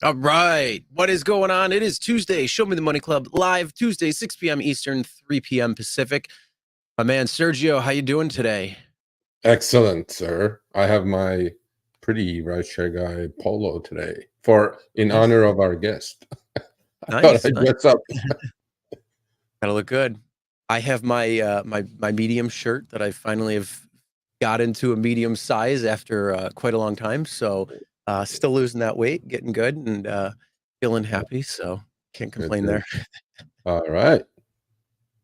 All right. What is going on? It is Tuesday. Show Me the Money Club live Tuesday, 6 p.m. Eastern, 3 p.m. Pacific. My man Sergio, how you doing today? Excellent, sir. I have my pretty rideshare guy polo today in Nice. honor of our guest. I thought Nice. I'd dress up. Gotta look good. I have my my medium shirt that I finally have got into a medium size after quite a long time. So still losing that weight, getting good, and feeling happy. So can't Good, complain good. there. All right.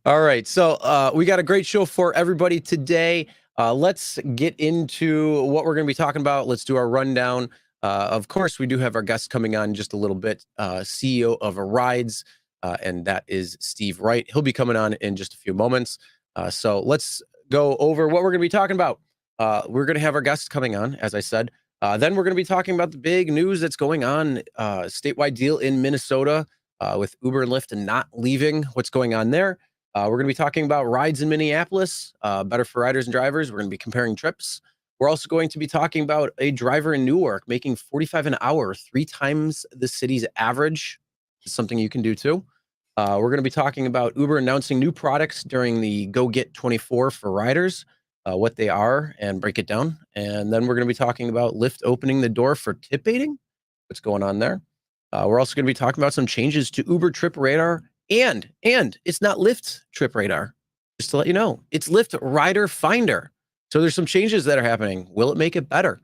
All right. So we got a great show for everybody today. Let's get into what we're going to be talking about. Let's do our rundown. Of course, we do have our guest coming on in just a little bit, CEO of Wridz, and that is Steve Wright. He'll be coming on in just a few moments. So let's go over what we're going to be talking about. We're going to have our guests coming on, as I said. Then we're going to be talking about the big news that's going on, statewide deal in Minnesota with Uber and Lyft and not leaving. What's going on there? We're going to be talking about rides in Minneapolis, better for riders and drivers. We're going to be comparing trips. We're also going to be talking about a driver in Newark making $45 an hour, 3 times the city's average. It's something you can do too. We're going to be talking about Uber announcing new products during the Go Get 24 for riders, what they are, and break it down. And then we're going to be talking about Lyft opening the door for tip baiting. What's going on there? We're also going to be talking about some changes to Uber Trip Radar. And it's not Lyft Trip Radar, just to let you know. It's Lyft Rider Finder. So there's some changes that are happening. Will it make it better?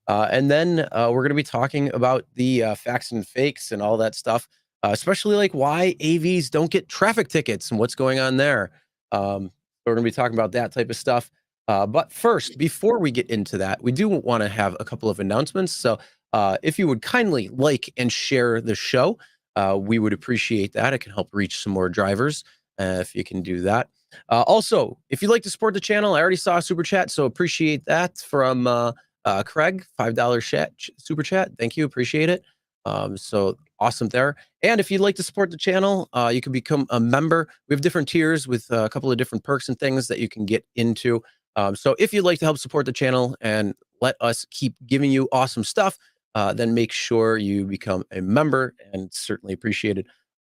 And then we're going to be talking about the facts and fakes and all that stuff, especially like why AVs don't get traffic tickets and what's going on there. We're going to be talking about that type of stuff. But first, before we get into that, we do want to have a couple of announcements. So if you would kindly like and share the show, we would appreciate that. It can help reach some more drivers if you can do that. Also, if you'd like to support the channel, I already saw a super chat, so appreciate that from Craig, $5 super chat. Thank you, appreciate it. So awesome there. And if you'd like to support the channel, you can become a member. We have different tiers with a couple of different perks and things that you can get into. So if you'd like to help support the channel and let us keep giving you awesome stuff, then make sure you become a member, and certainly appreciate it.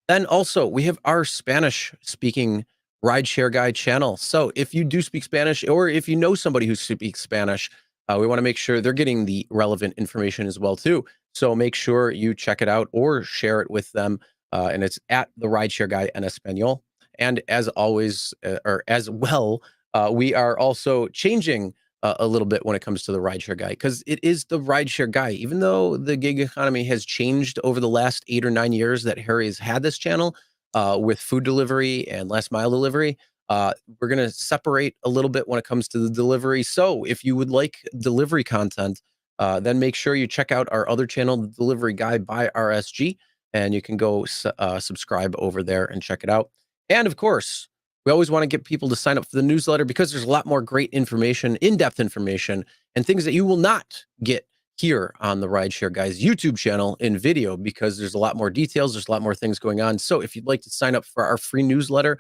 Then also, we have our Spanish-speaking rideshare guy channel. So if you do speak Spanish, or if you know somebody who speaks Spanish, we want to make sure they're getting the relevant information as well too. So make sure you check it out or share it with them. And it's at the rideshare guy en Espanol. And as always, or as well, we are also changing a little bit when it comes to the rideshare guy, because it is the rideshare guy. Even though the gig economy has changed over the last 8 or 9 years that Harry has had this channel with food delivery and last mile delivery, we're going to separate a little bit when it comes to the delivery. So if you would like delivery content, then make sure you check out our other channel, The Delivery Guy by RSG, and you can go subscribe over there and check it out. And of course, we always want to get people to sign up for the newsletter, because there's a lot more great information, in-depth information, and things that you will not get here on the Rideshare Guys YouTube channel in video, because there's a lot more details. There's a lot more things going on. So if you'd like to sign up for our free newsletter,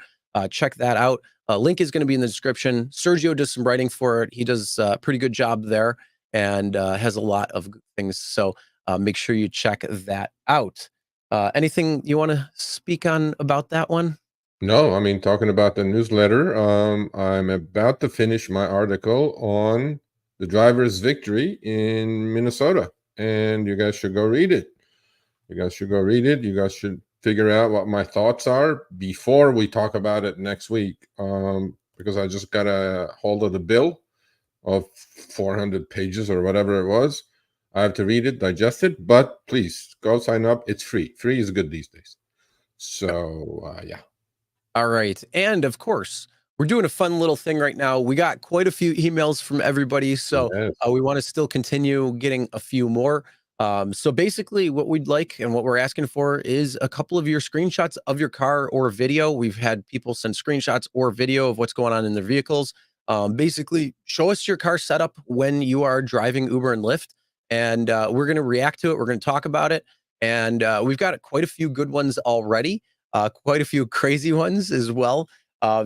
check that out. Link is going to be in the description. Sergio does some writing for it. He does a pretty good job there, and has a lot of things. So make sure you check that out. Anything you want to speak on about that one? No, I mean, talking about the newsletter, I'm about to finish my article on the driver's victory in Minnesota, and you guys should go read it. You guys should go read it. You guys should figure out what my thoughts are before we talk about it next week, because I just got a hold of the bill of 400 pages or whatever it was. I have to read it, digest it, but please go sign up. It's free. Free is good these days. So, yeah. All right. And of course, we're doing a fun little thing right now. We got quite a few emails from everybody, so Yes. we want to still continue getting a few more. So basically what we'd like and what we're asking for is a couple of your screenshots of your car or video. We've had people send screenshots or video of what's going on in their vehicles. Basically, show us your car setup when you are driving Uber and Lyft, and we're going to react to it. We're going to talk about it. And we've got quite a few good ones already. Quite a few crazy ones as well.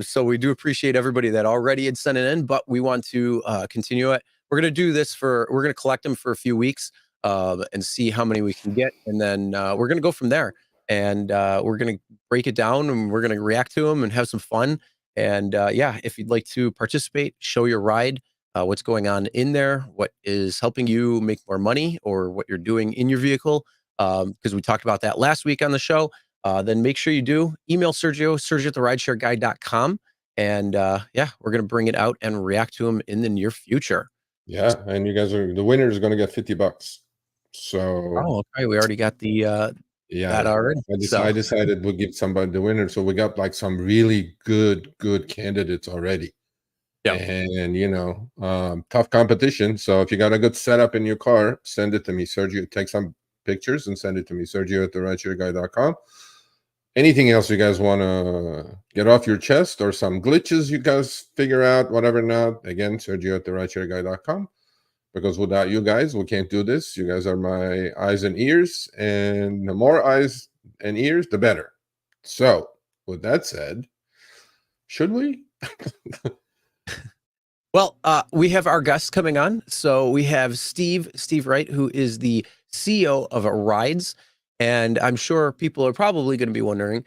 So we do appreciate everybody that already had sent it in, but we want to continue it. We're going to do this we're going to collect them for a few weeks. and see how many we can get. And then we're going to go from there. And we're going to break it down and we're going to react to them and have some fun. And yeah, if you'd like to participate, show your ride, what's going on in there, what is helping you make more money, or what you're doing in your vehicle, because we talked about that last week on the show. Then make sure you do email Sergio at therideshareguy.com. And yeah, we're going to bring it out and react to him in the near future. Yeah, and you guys the winner is going to get $50. So okay, we already got the that already. I decided we'll give somebody the winner. So we got like some really good candidates already. Yeah, and you know, tough competition. So if you got a good setup in your car, send it to me, Sergio. Take some pictures and send it to me, Sergio at therideshareguy.com. Anything else you guys want to get off your chest, or some glitches you guys figure out, whatever not, again, Sergio at therideshareguy.com. Because without you guys, we can't do this. You guys are my eyes and ears, and the more eyes and ears, the better. So with that said, should we? Well, we have our guests coming on. So we have Steve Wright, who is the CEO of Wridz. And I'm sure people are probably going to be wondering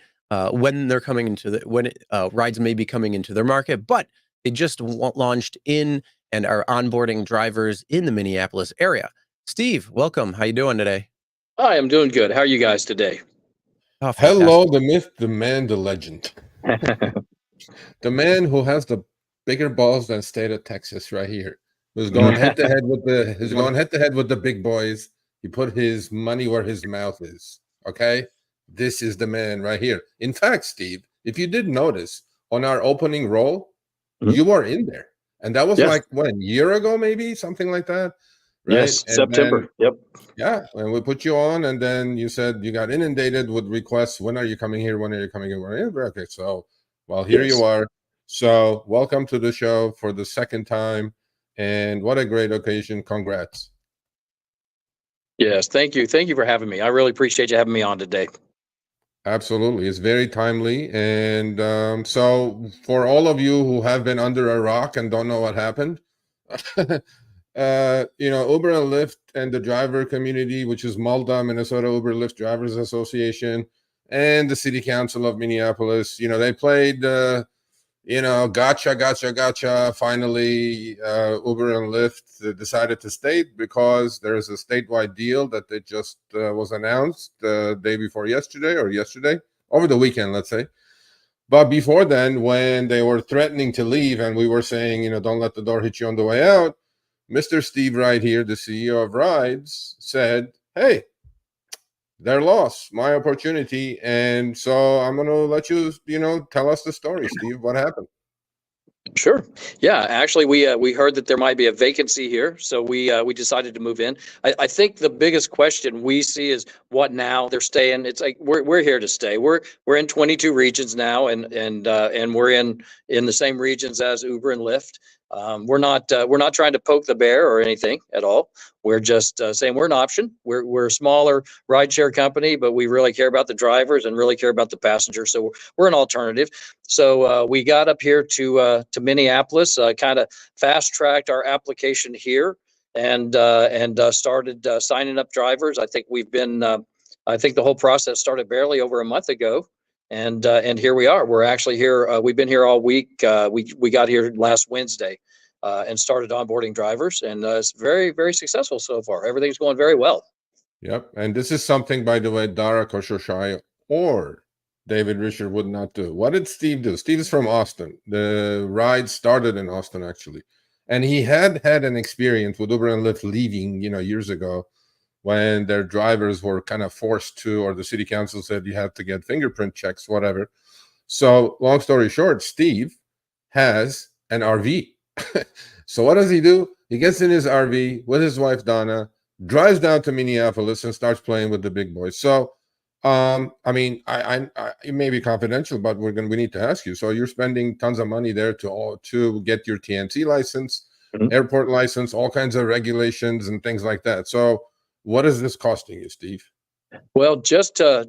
when they're coming into when Wridz may be coming into their market, but they just launched in and are onboarding drivers in the Minneapolis area. Steve, welcome. How you doing today? Hi, I'm doing good. How are you guys today? Oh, hello, the myth, the man, the legend. The man who has the bigger balls than state of Texas right here. Who's going head to head with the big boys. He put his money where his mouth is. Okay? This is the man right here. In fact, Steve, if you did notice on our opening roll, you were in there. And that was like, what, a year ago, maybe? Something like that? Right? Yes, and September. Yep. Yeah, and we put you on, and then you said you got inundated with requests. When are you coming here? When are you coming here? Okay, so, well, here you are. So, welcome to the show for the second time. And what a great occasion. Congrats. Yes, thank you. Thank you for having me. I really appreciate you having me on today. Absolutely. It's very timely. And so for all of you who have been under a rock and don't know what happened, you know, Uber and Lyft and the driver community, which is MALDA, Minnesota Uber Lyft Drivers Association, and the City Council of Minneapolis, you know, they played, you know, gotcha. Finally, Uber and Lyft decided to state, because there's a statewide deal that they just was announced the day before yesterday, over the weekend, let's say. But before then, when they were threatening to leave and we were saying, you know, don't let the door hit you on the way out, Mr. Steve Wright here, the CEO of Wridz, said, hey, their loss, my opportunity. And so I'm going to let you, you know, tell us the story, Steve. What happened? Sure. Yeah, actually, we heard that there might be a vacancy here, so we decided to move in. I think the biggest question we see is what now? They're staying. It's like we're here to stay. We're in 22 regions now, and we're in the same regions as Uber and Lyft. We're not trying to poke the bear or anything at all. We're just saying we're an option. We're a smaller rideshare company, but we really care about the drivers and really care about the passengers. So we're an alternative. So we got up here to Minneapolis, kind of fast tracked our application here, and started signing up drivers. I think we've been. I think the whole process started barely over a month ago. And here we are. We're actually here. We've been here all week. We got here last Wednesday and started onboarding drivers, and it's very, very successful so far. Everything's going very well. Yep. And this is something, by the way, Dara Khosrowshahi or David Risher would not do. What did Steve do? Steve is from Austin. The ride started in Austin, actually. And he had an experience with Uber and Lyft leaving, you know, years ago, when their drivers were kind of forced to, or the city council said you have to get fingerprint checks, whatever. So long story short, Steve has an RV. So what does he do? He gets in his RV with his wife, Donna, drives down to Minneapolis and starts playing with the big boys. So, I mean, I it may be confidential, but we need to ask you. So you're spending tons of money there to get your TNC license, airport license, all kinds of regulations and things like that. So what is this costing you, Steve? Well, just to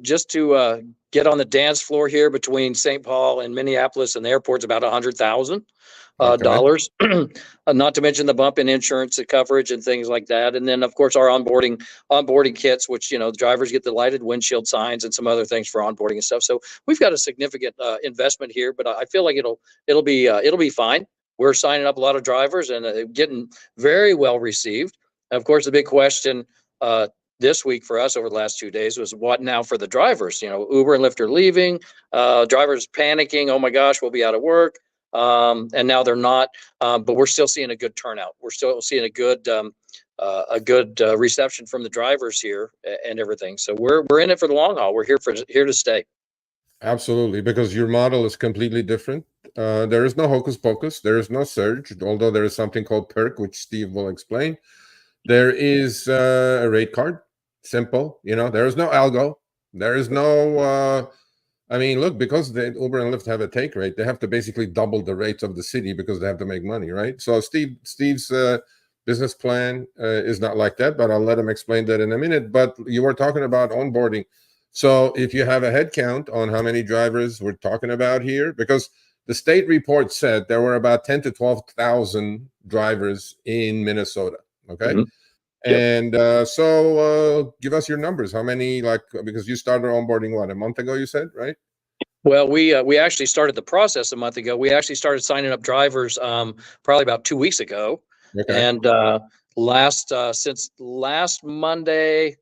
get on the dance floor here between St. Paul and Minneapolis and the airport's about $100,000 Okay. dollars. Not to mention the bump in insurance coverage and things like that. And then of course our onboarding kits, which the drivers get the lighted windshield signs and some other things for onboarding and stuff. So we've got a significant investment here, but I feel like it'll be fine. We're signing up a lot of drivers and getting very well received. And of course, the big question this week for us over the last 2 days was what now for the drivers? Uber and Lyft are leaving, drivers panicking. Oh my gosh, we'll be out of work. And now they're not, but we're still seeing a good turnout. We're still seeing a good reception from the drivers here and everything. So we're in it for the long haul. We're here to stay. Absolutely, because your model is completely different. There is no hocus pocus. There is no surge, although there is something called perk, which Steve will explain. There is a rate card, simple. There is no algo. There is no. Look, because the Uber and Lyft have a take rate, they have to basically double the rates of the city because they have to make money, right? So Steve's business plan is not like that, but I'll let him explain that in a minute. But you were talking about onboarding. So if you have a head count on how many drivers we're talking about here, because the state report said there were about 10 to 12,000 drivers in Minnesota. Okay. Mhm. Yep. And so give us your numbers. How many, because you started onboarding, what, a month ago, you said, right? Well, we actually started the process a month ago. We actually started signing up drivers probably about 2 weeks ago. Okay. And since last Monday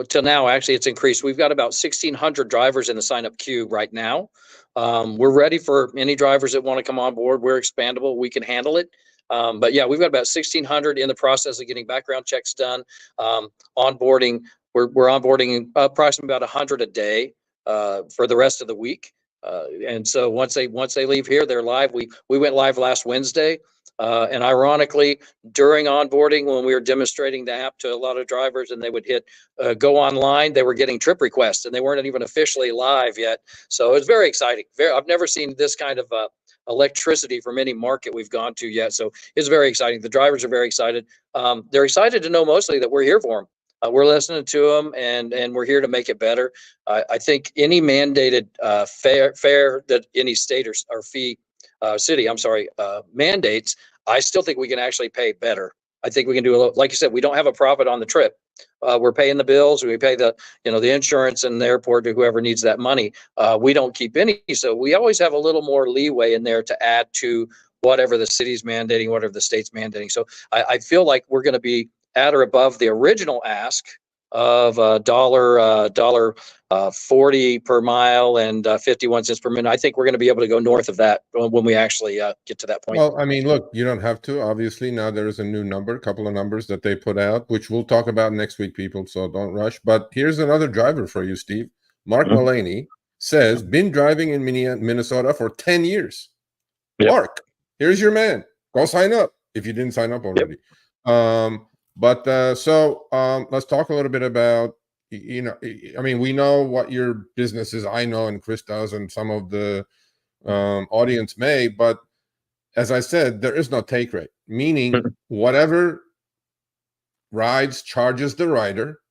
till now, actually, it's increased. We've got about 1,600 drivers in the sign up queue right now. We're ready for any drivers that want to come on board. We're expandable. We can handle it. But yeah, we've got about 1,600 in the process of getting background checks done. Onboarding, we're onboarding approximately about 100 a day for the rest of the week. And so once they leave here, they're live. We went live last Wednesday. And ironically, during onboarding, when we were demonstrating the app to a lot of drivers and they would hit go online, they were getting trip requests and they weren't even officially live yet. So it's very exciting. I've never seen this kind of electricity from any market we've gone to yet. So it's very exciting. The drivers are very excited. They're excited to know mostly that we're here for them. We're listening to them and we're here to make it better. I think any mandated fare that any state or fee city, mandates, I still think we can actually pay better. I think we can do a little, like you said, we don't have a profit on the trip. We're paying the bills. We pay the insurance and the airport to whoever needs that money. We don't keep any. So we always have a little more leeway in there to add to whatever the city's mandating, whatever the state's mandating. So I feel like we're going to be at or above the original ask of $1.40 per mile and 51 cents per minute. I think we're going to be able to go north of that when we actually get to that point. Well, look, you don't have to. Obviously, now there is a new couple of numbers that they put out, which we'll talk about next week, people, so don't rush. But here's another driver for you, Steve. Mark Mullaney says, been driving in Minnesota for 10 years. Yep. Mark, here's your man. Go sign up if you didn't sign up already. Yep. So let's talk a little bit about, we know what your business is. I know, and Chris does, and some of the audience may, but as I said, there is no take rate, meaning whatever rides charges the rider,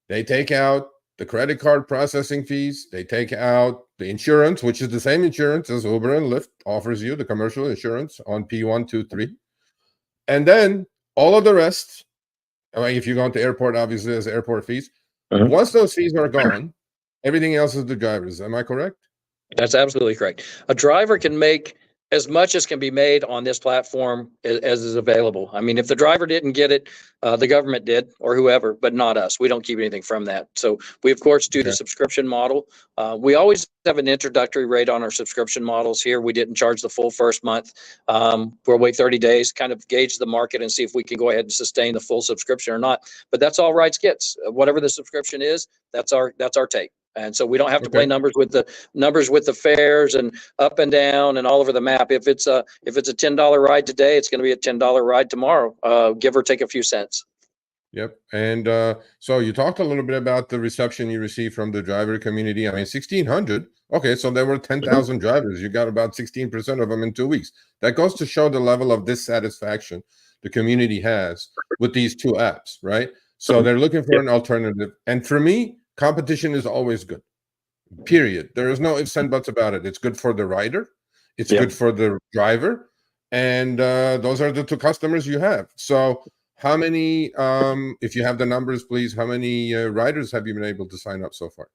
they take out the credit card processing fees, they take out the insurance, which is the same insurance as Uber and Lyft offers you, the commercial insurance on P1, 2, 3. And then all of the rest, if you go to airport, obviously there's airport fees. Once those fees are gone, everything else is the driver's. Am I correct? That's absolutely correct. A driver can make as much as can be made on this platform as is available. I mean, if the driver didn't get it, the government did, or whoever, but not us. We don't keep anything from that. So we, of course, do the subscription model. We always have an introductory rate on our subscription models here. We didn't charge the full first month. We'll wait 30 days, kind of gauge the market and see if we can go ahead and sustain the full subscription or not. But that's all Wridz gets. Whatever the subscription is, that's our take. And so we don't have to play numbers with the fares and up and down and all over the map. If it's a $10 ride today, it's going to be a $10 ride tomorrow, give or take a few cents. Yep. And so you talked a little bit about the reception you received from the driver community. 1,600. Okay, so there were 10,000 drivers. You got about 16% of them in 2 weeks. That goes to show the level of dissatisfaction the community has with these two apps, right? So they're looking for an alternative. And for me, competition is always good. Period. There is no ifs and buts about it. It's good for the rider. It's good for the driver. And those are the two customers you have. So how many, if you have the numbers, please, how many riders have you been able to sign up so far?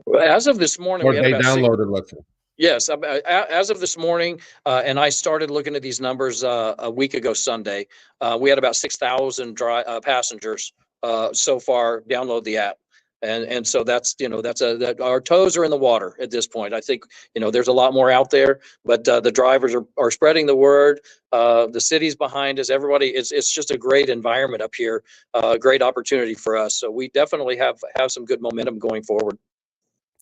Well, as of this morning, Or we had they about downloaded, let's say. Yes, as of this morning, and I started looking at these numbers a week ago Sunday. We had about 6,000 passengers so far download the app, and so that's that our toes are in the water at this point. I think there's a lot more out there, but the drivers are spreading the word. The city's behind us. Everybody, it's just a great environment up here, great opportunity for us. So we definitely have some good momentum going forward.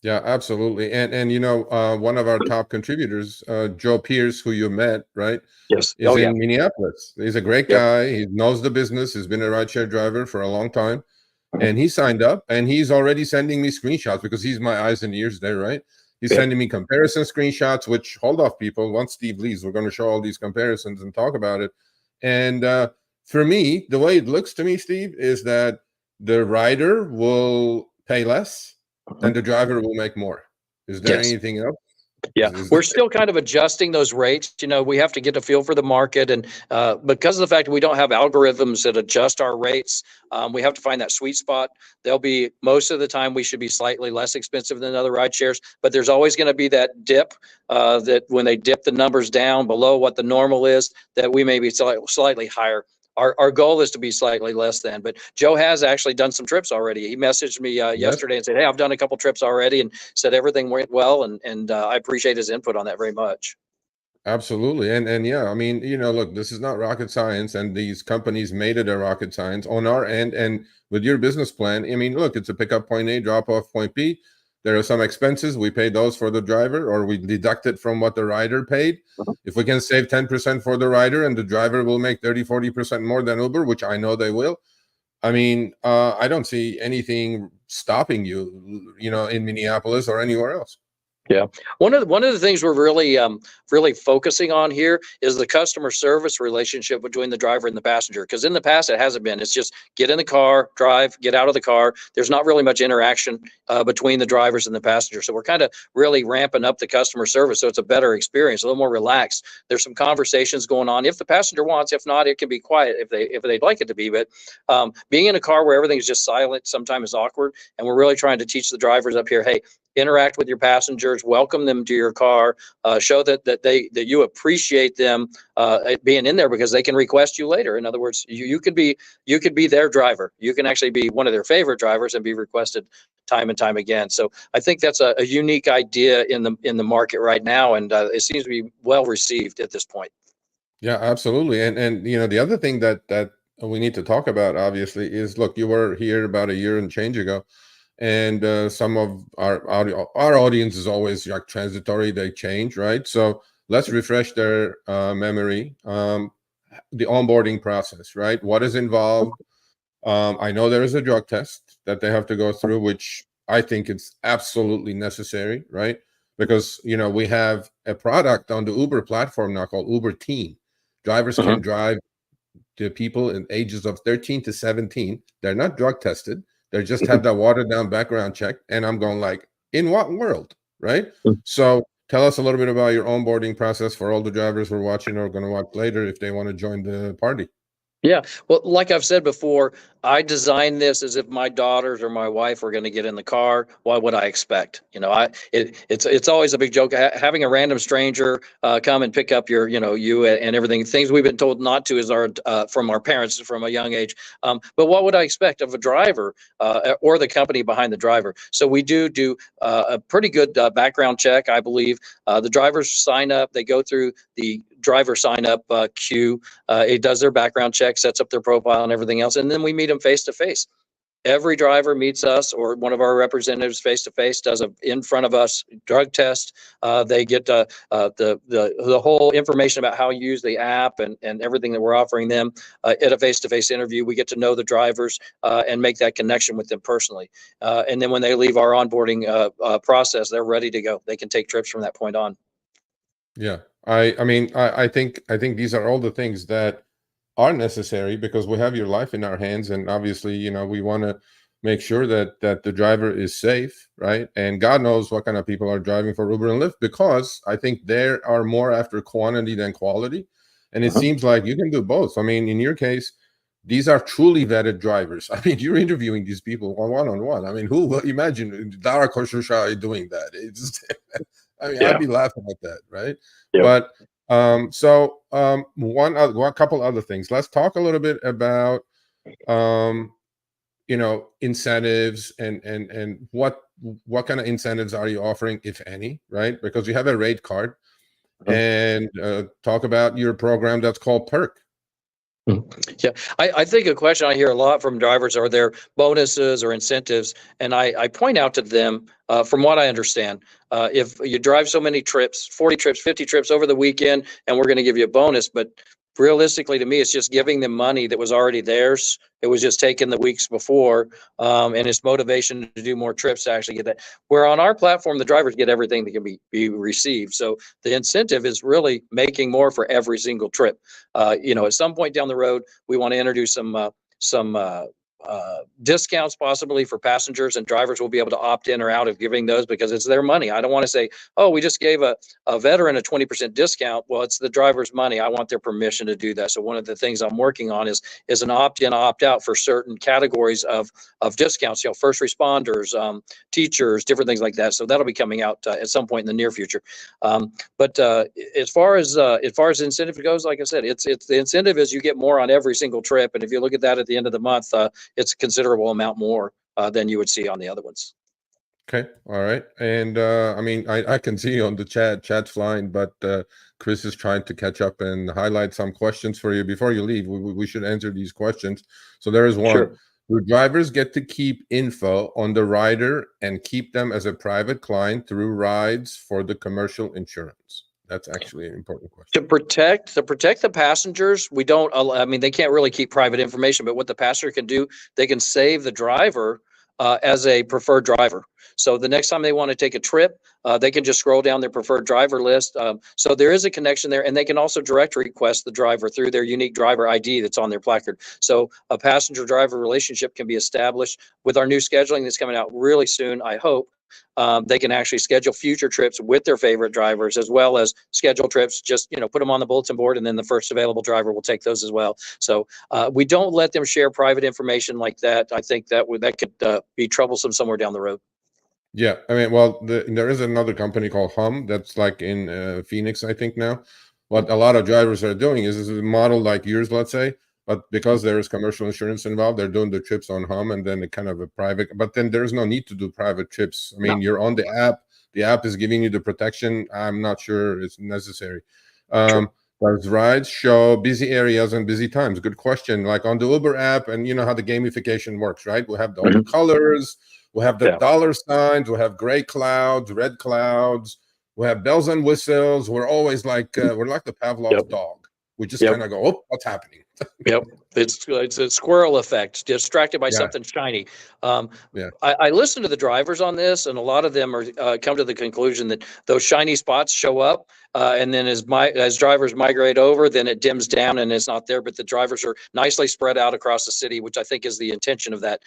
Yeah, absolutely. And one of our top contributors, Joe Pierce, who you met, right? Yes. Is Oh in yeah. Minneapolis. He's a great Yep. guy. He knows the business. He's been a rideshare driver for a long time. And he signed up, and he's already sending me screenshots because he's my eyes and ears there, right? He's Yep. sending me comparison screenshots, which, hold off, people. Once Steve leaves, we're going to show all these comparisons and talk about it. And for me, the way it looks to me, Steve, is that the rider will pay less and the driver will make more. Is there Yes. anything else? Yeah, we're still kind of adjusting those rates. We have to get a feel for the market, and because of the fact that we don't have algorithms that adjust our rates, we have to find that sweet spot. There'll be most of the time we should be slightly less expensive than other ride shares, but there's always going to be that dip that when they dip the numbers down below what the normal is, that we may be slightly higher. Our goal is to be slightly less than, but Joe has actually done some trips already. He messaged me yesterday and said, "Hey, I've done a couple trips already," and said everything went well, and I appreciate his input on that very much. Absolutely. And yeah, I mean, look, this is not rocket science, and these companies made it a rocket science on our end. And with your business plan, I mean, look, it's a pickup point A, drop off point B. There are some expenses. We pay those for the driver, or we deduct it from what the rider paid. If we can save 10% for the rider and the driver will make 30-40% more than Uber, which I know they will, I mean, I don't see anything stopping you, in Minneapolis or anywhere else. Yeah. One of the things we're really focusing on here is the customer service relationship between the driver and the passenger. Because in the past it hasn't been. It's just get in the car, drive, get out of the car. There's not really much interaction between the drivers and the passenger. So we're kind of really ramping up the customer service so it's a better experience, a little more relaxed. There's some conversations going on if the passenger wants. If not, it can be quiet if they'd like it to be. But being in a car where everything is just silent sometimes is awkward. And we're really trying to teach the drivers up here, hey, interact with your passengers, welcome them to your car, show that you appreciate them being in there because they can request you later. In other words, you could be their driver. You can actually be one of their favorite drivers and be requested time and time again. So I think that's a unique idea in the market right now, and it seems to be well received at this point. Yeah, absolutely. And the other thing that we need to talk about, obviously, is, look, you were here about a year and change ago. And some of our audience is always like transitory, they change, right? So let's refresh their memory. The onboarding process, right? What is involved? I know there is a drug test that they have to go through, which I think it's absolutely necessary, right? Because we have a product on the Uber platform now called Uber Teen. Drivers can drive to people in ages of 13 to 17. They're not drug tested. They just have that watered down background check. And I'm going like, in what world, right? So tell us a little bit about your onboarding process for all the drivers who are watching or going to watch later if they want to join the party. Yeah. Well, like I've said before, I designed this as if my daughters or my wife were going to get in the car. What would I expect? It's always a big joke having a random stranger come and pick up you and everything. Things we've been told not to is from our parents from a young age. But what would I expect of a driver or the company behind the driver? So we do a pretty good background check, I believe. The drivers sign up. They go through the driver sign up queue. It does their background check, sets up their profile and everything else, and then we meet them face to face. Every driver meets us or one of our representatives face to face, does a in front of us drug test. They get the whole information about how you use the app and everything that we're offering them at a face to face interview. We get to know the drivers and make that connection with them personally. And then when they leave our onboarding process, they're ready to go. They can take trips from that point on. Yeah, I mean, I think these are all the things that are necessary because we have your life in our hands, and obviously, we want to make sure that the driver is safe, right? And God knows what kind of people are driving for Uber and Lyft, because I think they are more after quantity than quality. And it seems like you can do both. I mean, in your case, these are truly vetted drivers. I mean, you're interviewing these people one-on-one. I mean, who will imagine Dara Khosrowshahi doing that? It's, I mean, I'd be laughing at that, right? But one couple other things. Let's talk a little bit about incentives and what kind of incentives are you offering, if any, right? Because you have a rate card, and talk about your program that's called Perk. Yeah, I think a question I hear a lot from drivers are there bonuses or incentives, and I point out to them, from what I understand, if you drive so many trips, 40 trips, 50 trips over the weekend, and we're going to give you a bonus, but realistically, to me, it's just giving them money that was already theirs. It was just taken the weeks before, and it's motivation to do more trips to actually get that. Where on our platform, the drivers get everything that can be received. So the incentive is really making more for every single trip. At some point down the road, we want to introduce some discounts possibly for passengers, and drivers will be able to opt in or out of giving those because it's their money. I don't want to say, oh, we just gave a veteran a 20% discount. Well, it's the driver's money. I want their permission to do that. So one of the things I'm working on is an opt-in, opt-out for certain categories of discounts, first responders, teachers, different things like that. So that'll be coming out at some point in the near future. But as far as incentive goes, like I said, it's the incentive is you get more on every single trip. And if you look at that at the end of the month, it's a considerable amount more than you would see on the other ones. Okay, all right. And I mean, I can see on the chat's flying, but Chris is trying to catch up and highlight some questions for you before you leave. We should answer these questions. So there is one. Sure. Do drivers get to keep info on the rider and keep them as a private client through Wridz for the commercial insurance? That's actually an important question. To protect the passengers, we don't. I mean, they can't really keep private information, but what the passenger can do, they can save the driver as a preferred driver. So the next time they want to take a trip, they can just scroll down their preferred driver list. So there is a connection there, and they can also direct request the driver through their unique driver ID that's on their placard. So a passenger-driver relationship can be established with our new scheduling that's coming out really soon, I hope. They can actually schedule future trips with their favorite drivers, as well as schedule trips, just put them on the bulletin board, and then the first available driver will take those as well. So we don't let them share private information like that. I think that could be troublesome somewhere down the road. Yeah, I mean, well, there is another company called Hum that's like in Phoenix, I think now. What a lot of drivers are doing is a model like yours, let's say, but because there is commercial insurance involved, they're doing the trips on Hum, and then kind of a private. But then there's no need to do private trips. I mean, you're on the app. The app is giving you the protection. I'm not sure it's necessary. Does Wridz show busy areas and busy times? Good question. Like on the Uber app, and you know how the gamification works, right? We have all the colors. We have the dollar signs. We have gray clouds, red clouds. We have bells and whistles. We're always like we're like the Pavlov's dog. We just kind of go, oh, what's happening? It's a squirrel effect, distracted by something shiny. I listen to the drivers on this, and a lot of them are come to the conclusion that those shiny spots show up, and then as drivers migrate over, then it dims down and it's not there. But the drivers are nicely spread out across the city, which I think is the intention of that.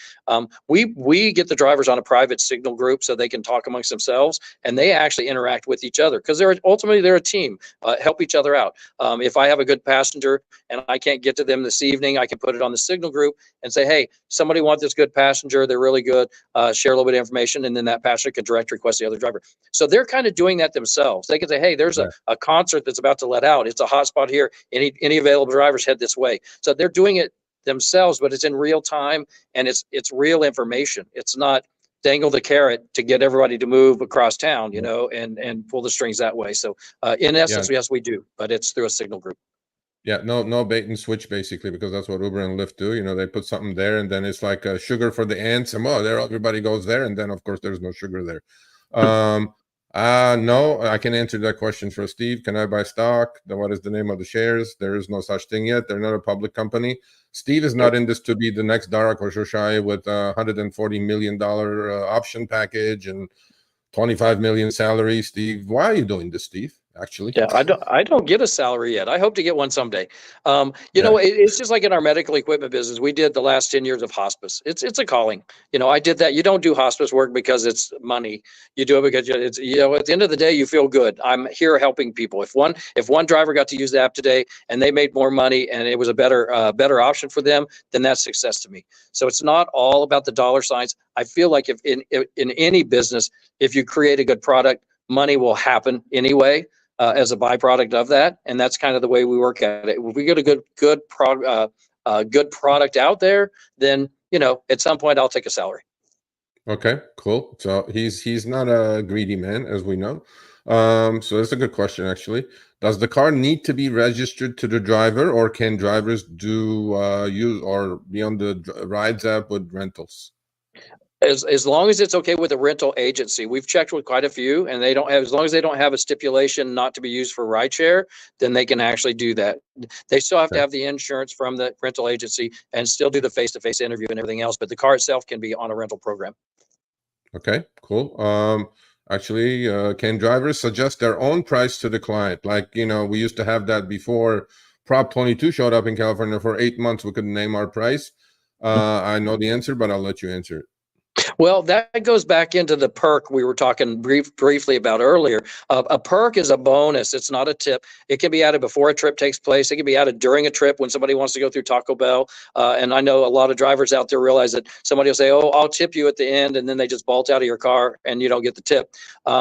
We get the drivers on a private signal group so they can talk amongst themselves, and they actually interact with each other because they're a team. Help each other out. If I have a good passenger and I can't get to them this evening, I can put it on the signal group and say, hey, somebody wants this good passenger. They're really good. Share a little bit of information, and then that passenger can direct request the other driver. So they're kind of doing that themselves. They can say, hey, there's a concert that's about to let out. It's a hot spot here. Any available drivers head this way. So they're doing it themselves, but it's in real time, and it's real information. It's not dangle the carrot to get everybody to move across town, and pull the strings that way. So in essence, yes, we do, but it's through a signal group. Yeah, no bait and switch, basically, because that's what Uber and Lyft do. They put something there, and then it's like sugar for the ants, and there everybody goes there, and then of course there's no sugar there. No, I can answer that question for Steve. Can I buy stock? What is the name of the shares? There is no such thing yet. They're not a public company. Steve is not in this to be the next Dara Khosrowshahi with $140 million option package and 25 million salary. Steve, why are you doing this, Steve? actually. Yeah, I don't get a salary yet. I hope to get one someday. It's just like in our medical equipment business. We did the last 10 years of hospice. It's a calling. I did that. You don't do hospice work because it's money. You do it because it's at the end of the day, you feel good. I'm here helping people. If one driver got to use the app today and they made more money and it was a better option for them, then that's success to me. So it's not all about the dollar signs. I feel like if in any business, if you create a good product, money will happen anyway. As a byproduct of that, and that's kind of the way we work at it. If we get a good product out there, then at some point I'll take a salary. Okay, cool. So he's not a greedy man, as we know. So that's a good question, actually. Does the car need to be registered to the driver, or can drivers do use or be on the Wridz app with rentals? As long as it's okay with a rental agency. We've checked with quite a few, and as long as they don't have a stipulation not to be used for rideshare, then they can actually do that. They still have to have the insurance from the rental agency and still do the face-to-face interview and everything else, but the car itself can be on a rental program. Okay, cool. Actually, can drivers suggest their own price to the client? Like, we used to have that before Prop 22 showed up in California. For 8 months, we couldn't name our price. I know the answer, but I'll let you answer it. Well, that goes back into the perk we were talking briefly about earlier. A perk is a bonus. It's not a tip. It can be added before a trip takes place. It can be added during a trip when somebody wants to go through Taco Bell. And I know a lot of drivers out there realize that somebody will say, "Oh, I'll tip you at the end," and then they just bolt out of your car and you don't get the tip.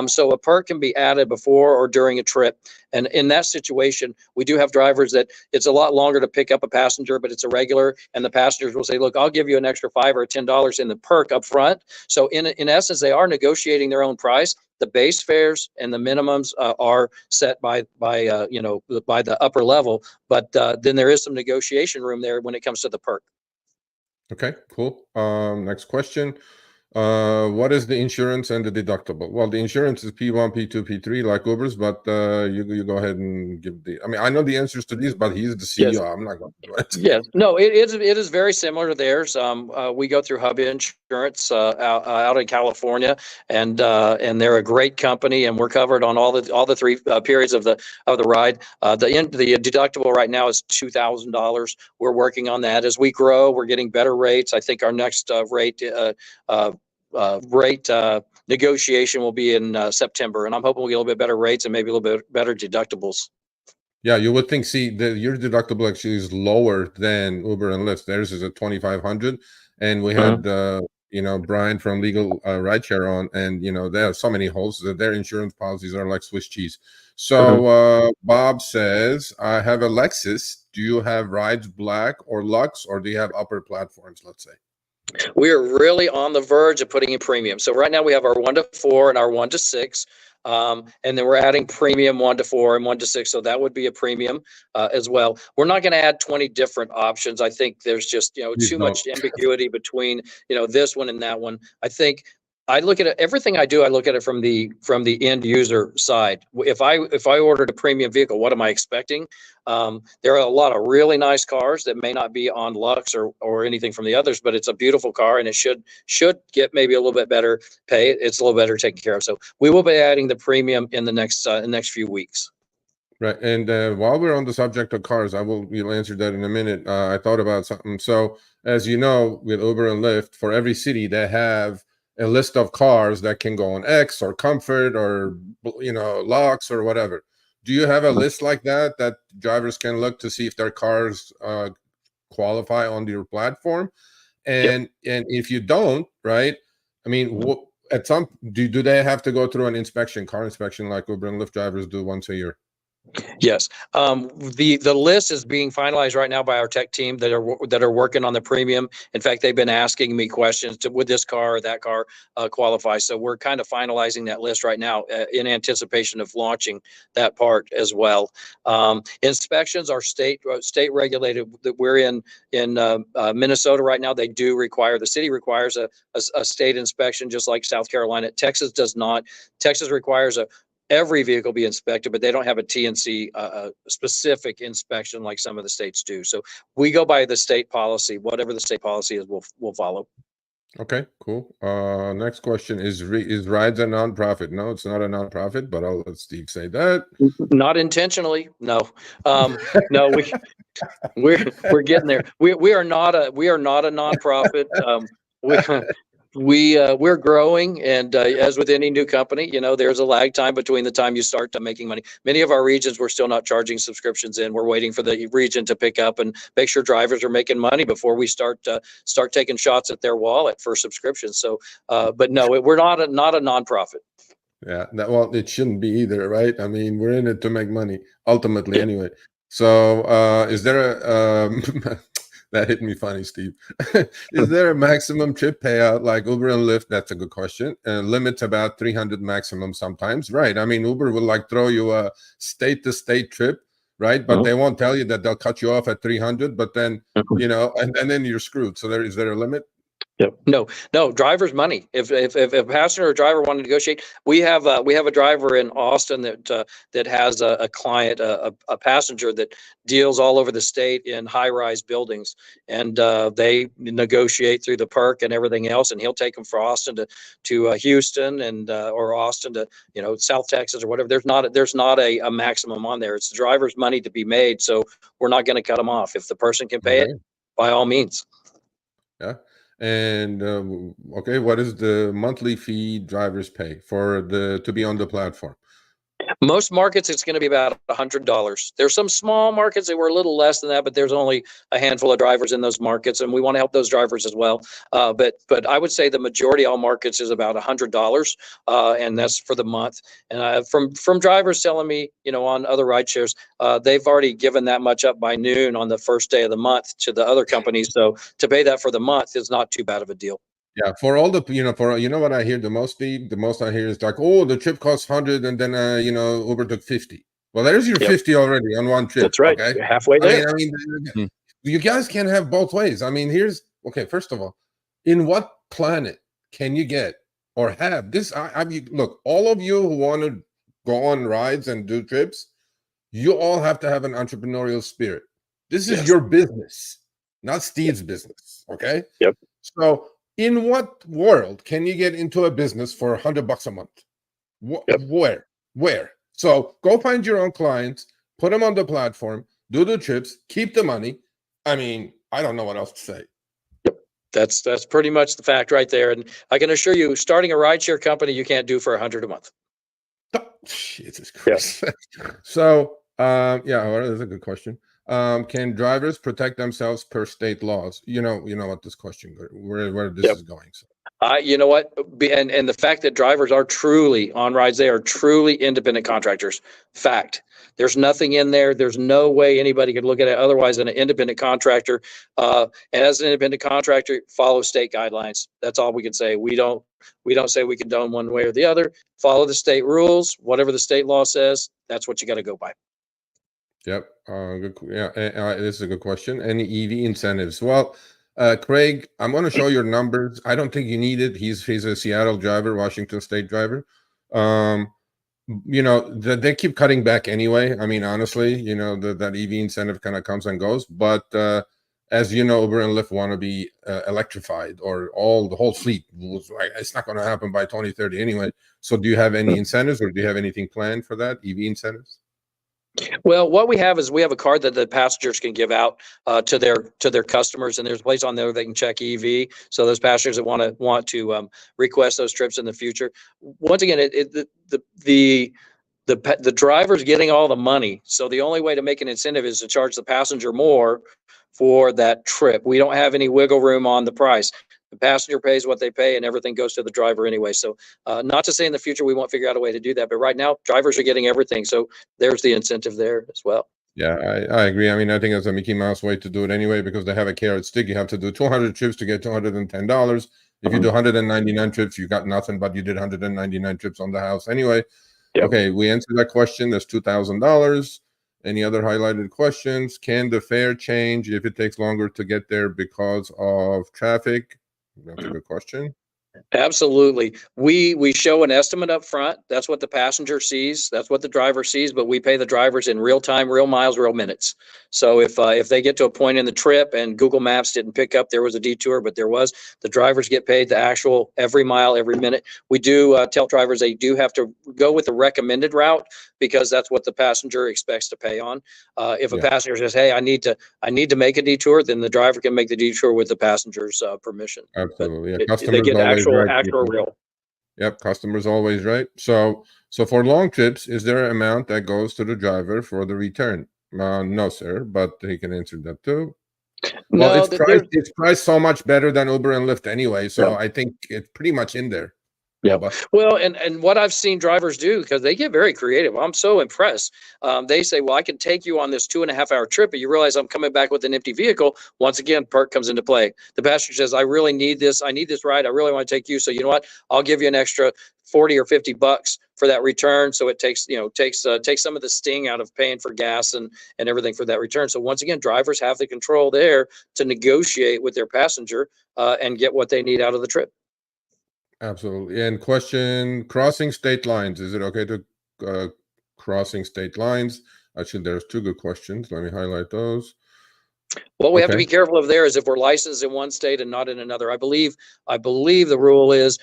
So a perk can be added before or during a trip. And in that situation, we do have drivers that it's a lot longer to pick up a passenger, but it's a regular, and the passengers will say, "Look, I'll give you an extra $5 or $10 in the perk up front." So in essence, they are negotiating their own price. The base fares and the minimums are set by the upper level, but then there is some negotiation room there when it comes to the perk. Okay, cool. Next question. What is the insurance and the deductible? Well, the insurance is P1, P2, P3 like Uber's, but you go ahead and give I know the answers to these, but he's the CEO. Yes. I'm not going to do it. Yes. No, it is very similar to theirs. We go through Hub Insurance out in California, and they're a great company, and we're covered on all the three periods of the ride. The deductible right now is $2,000. We're working on that. As we grow, we're getting better rates. I think our next rate negotiation will be in September, and I'm hoping we'll get a little bit better rates and maybe a little bit better deductibles. Yeah, you would think. See, your deductible actually is lower than Uber and Lyft. Theirs is at 2,500, and we had Brian from Legal Rideshare on, and they have so many holes that their insurance policies are like Swiss cheese. So Bob says, "I have a Lexus. Do you have Wridz Black or Lux, or do you have upper platforms? Let's say." We are really on the verge of putting in premium. So right now we have our 1 to 4 and our 1 to 6. And then we're adding premium 1 to 4 and 1 to 6. So that would be a premium as well. We're not going to add 20 different options. I think there's just, too much ambiguity between, this one and that one. I think I look at it, everything I do, I look at it from the end user side. If I ordered a premium vehicle, what am I expecting? There are a lot of really nice cars that may not be on Lux or anything from the others, but it's a beautiful car, and it should get maybe a little bit better pay. It's a little better taken care of. So we will be adding the premium in the next few weeks. Right. And while we're on the subject of cars, we'll answer that in a minute. I thought about something. So as you know, with Uber and Lyft, for every city, they have a list of cars that can go on X or Comfort or Lux or whatever. Do you have a list like that drivers can look to see if their cars qualify on your platform? And if you don't, right? I mean, do they have to go through an car inspection like Uber and Lyft drivers do once a year? Yes. The list is being finalized right now by our tech team that are working on the premium. In fact, they've been asking me questions would this car or that car qualify? So we're kind of finalizing that list right now in anticipation of launching that part as well. Inspections are state regulated. That we're in Minnesota right now. They do require, the city requires a state inspection, just like South Carolina. Texas does not. Texas requires every vehicle be inspected, but they don't have a TNC specific inspection like some of the states do. So we go by the state policy. Whatever the state policy is, we'll follow. Okay, cool. Next question is Wridz a nonprofit? No, it's not a nonprofit, but I'll let Steve say that. Not intentionally. No. No, we're getting there. We are not a nonprofit. We we're growing, and as with any new company, there's a lag time between the time you start to making money. Many of our regions, we're still not charging subscriptions in. We're waiting for the region to pick up and make sure drivers are making money before we start taking shots at their wallet for subscriptions. So, but no, we're not a nonprofit. Yeah, well, it shouldn't be either, right? I mean, we're in it to make money ultimately, anyway. So, is there a that hit me funny, Steve? Is there a maximum trip payout like Uber and Lyft? That's a good question. Limits about 300 maximum sometimes, right? I mean, Uber will like throw you a state-to-state trip, right? But they won't tell you that they'll cut you off at 300, but then and then you're screwed. So is there a limit? Yep. No, driver's money. If a passenger or driver want to negotiate, we have a driver in Austin that has a client, a passenger that deals all over the state in high-rise buildings, and they negotiate through the perk and everything else, and he'll take them for Austin to Houston and or Austin to South Texas or whatever. There's not a maximum on there. It's the driver's money to be made, so we're not going to cut them off. If the person can pay it, by all means. Yeah. And okay, what is the monthly fee drivers pay to be on the platform? Most markets, it's going to be about $100. There's some small markets that were a little less than that, but there's only a handful of drivers in those markets, and we want to help those drivers as well. But I would say the majority of all markets is about $100, and that's for the month. And from drivers telling me, on other ride shares, they've already given that much up by noon on the first day of the month to the other companies. So to pay that for the month is not too bad of a deal. Yeah, for all the what I hear the most, Steve, the most I hear is like, oh, the trip costs 100 and then Uber took 50. Well, there's your 50 already on one trip. That's right. Okay? You're halfway there. I mean, you guys can't have both ways. I mean, first of all, in what planet can you get or have this? Look, all of you who want to go on rides and do trips, you all have to have an entrepreneurial spirit. This is your business, not Steve's business. Okay? Yep. So in what world can you get into a business for $100 a month? Where? So go find your own clients, put them on the platform, do the trips, keep the money. I mean, I don't know what else to say. Yep. That's pretty much the fact right there. And I can assure you, starting a rideshare company, you can't do for $100 a month. Oh, Jesus Christ. Yeah. So, well, that's a good question. Can drivers protect themselves per state laws? You know what this question, where this is going. So. You know what? And the fact that drivers are truly on rides, they are truly independent contractors. Fact. There's nothing in there. There's no way anybody could look at it otherwise than an independent contractor. And as an independent contractor, follow state guidelines. That's all we can say. We don't say we condone one way or the other. Follow the state rules. Whatever the state law says, that's what you got to go by. Yep. Good. Yeah. This is a good question. Any EV incentives? Well, Craig, I'm going to show your numbers. I don't think you need it. He's a Seattle driver, Washington State driver. They keep cutting back anyway. I mean, honestly, that EV incentive kind of comes and goes. But as you know, Uber and Lyft want to be electrified, or the whole fleet. It's not going to happen by 2030 anyway. So do you have any incentives, or do you have anything planned for that, EV incentives? Well, what we have is a card that the passengers can give out to their customers, and there's a place on there they can check EV. So those passengers that want to request those trips in the future. Once again, the driver's getting all the money, so the only way to make an incentive is to charge the passenger more for that trip. We don't have any wiggle room on the price. The passenger pays what they pay, and everything goes to the driver anyway. So not to say in the future we won't figure out a way to do that, but right now drivers are getting everything. So there's the incentive there as well. Yeah, I agree. I mean, I think it's a Mickey Mouse way to do it anyway, because they have a carrot stick. You have to do 200 trips to get $210. If you do 199 trips, you got nothing, but you did 199 trips on the house anyway. Yep. Okay, we answered that question. That's $2,000. Any other highlighted questions? Can the fare change if it takes longer to get there because of traffic? That's a good question. Absolutely. We show an estimate up front. That's what the passenger sees. That's what the driver sees, but we pay the drivers in real time, real miles, real minutes. So if they get to a point in the trip and Google Maps didn't pick up there was a detour, but there was, the drivers get paid the actual every mile, every minute. We do tell drivers they do have to go with the recommended route because that's what the passenger expects to pay on. If a passenger says, "Hey, I need to make a detour," then the driver can make the detour with the passenger's permission. Absolutely. Yeah, They customers get always right. actual real. Yep, customers always right. So for long trips, is there an amount that goes to the driver for the return? No, sir, but he can answer that too. Well, No, it's priced so much better than Uber and Lyft anyway, so Yeah. I think it's pretty much in there. Yeah. Bubba. Well, and what I've seen drivers do, because they get very creative. I'm so impressed. They say, well, I can take you on this 2.5 hour trip, but you realize I'm coming back with an empty vehicle. Once again, perk comes into play. The passenger says, I really need this. I need this ride. I really want to take you. So you know what? I'll give you an extra 40 or 50 bucks for that return. So it takes some of the sting out of paying for gas and everything for that return. So once again, drivers have the control there to negotiate with their passenger and get what they need out of the trip. Absolutely. And question, crossing state lines. Is it okay to crossing state lines? Actually, there's two good questions. Let me highlight those. What we have to Okay. be careful of there is if we're licensed in one state and not in another. I believe the rule is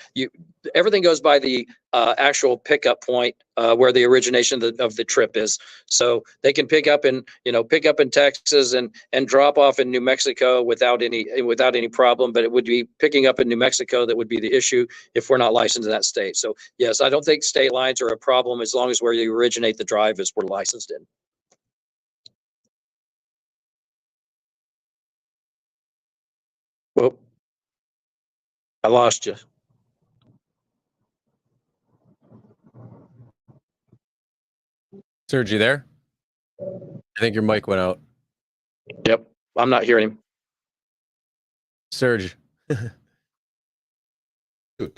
everything goes by the actual pickup point where the origination of the trip is. So they can pick up in Texas and drop off in New Mexico without any problem. But it would be picking up in New Mexico that would be the issue if we're not licensed in that state. So yes, I don't think state lines are a problem as long as where you originate the drive is we're licensed in. Well, I lost you. Serge, you there? I think your mic went out. Yep, I'm not hearing him. Serge. Good.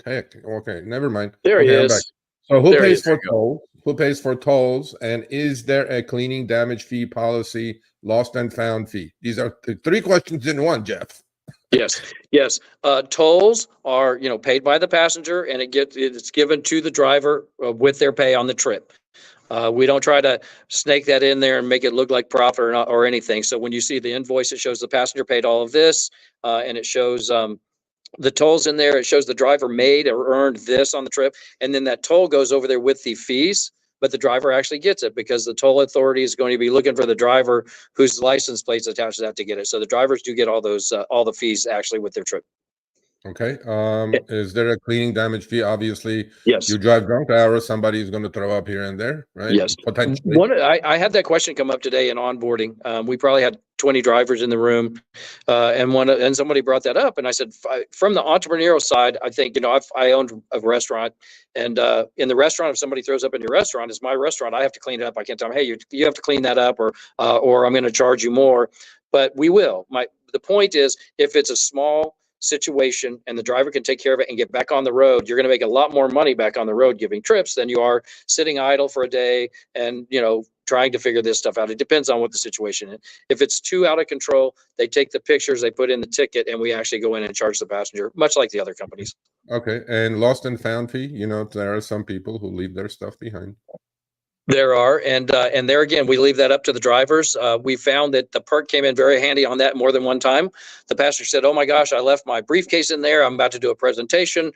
Heck. Okay, never mind. There he I'm back. is. So who There he pays is. for tolls? Who pays for tolls? And is there a cleaning damage fee policy, lost and found fee? These are three questions in one, Jeff. Yes. Tolls are paid by the passenger, and it's given to the driver with their pay on the trip. We don't try to snake that in there and make it look like profit or anything. So when you see the invoice, it shows the passenger paid all of this, and it shows the tolls in there. It shows the driver made or earned this on the trip, and then that toll goes over there with the fees. But the driver actually gets it because the toll authority is going to be looking for the driver whose license plates attached to that to get it. So the drivers do get all the fees actually with their trip. Okay. Is there a cleaning damage fee? Obviously, Yes. you drive drunk hours, somebody is going to throw up here and there, right? Yes. Potentially. I had that question come up today in onboarding. We probably had 20 drivers in the room, and somebody brought that up, and I said, from the entrepreneurial side, I think I owned a restaurant, and in the restaurant, if somebody throws up in your restaurant, it's my restaurant. I have to clean it up. I can't tell them, hey, you have to clean that up, or I'm going to charge you more. But we will. The point is, if it's a small situation and the driver can take care of it and get back on the road, you're going to make a lot more money back on the road giving trips than you are sitting idle for a day and trying to figure this stuff out. It depends on what the situation is. If it's too out of control, they take the pictures, they put in the ticket, and we actually go in and charge the passenger, much like the other companies. Okay. And lost and found fee, there are some people who leave their stuff behind. There are, and there again, we leave that up to the drivers. We found that the perk came in very handy on that more than one time. The passenger said, "Oh my gosh, I left my briefcase in there. I'm about to do a presentation.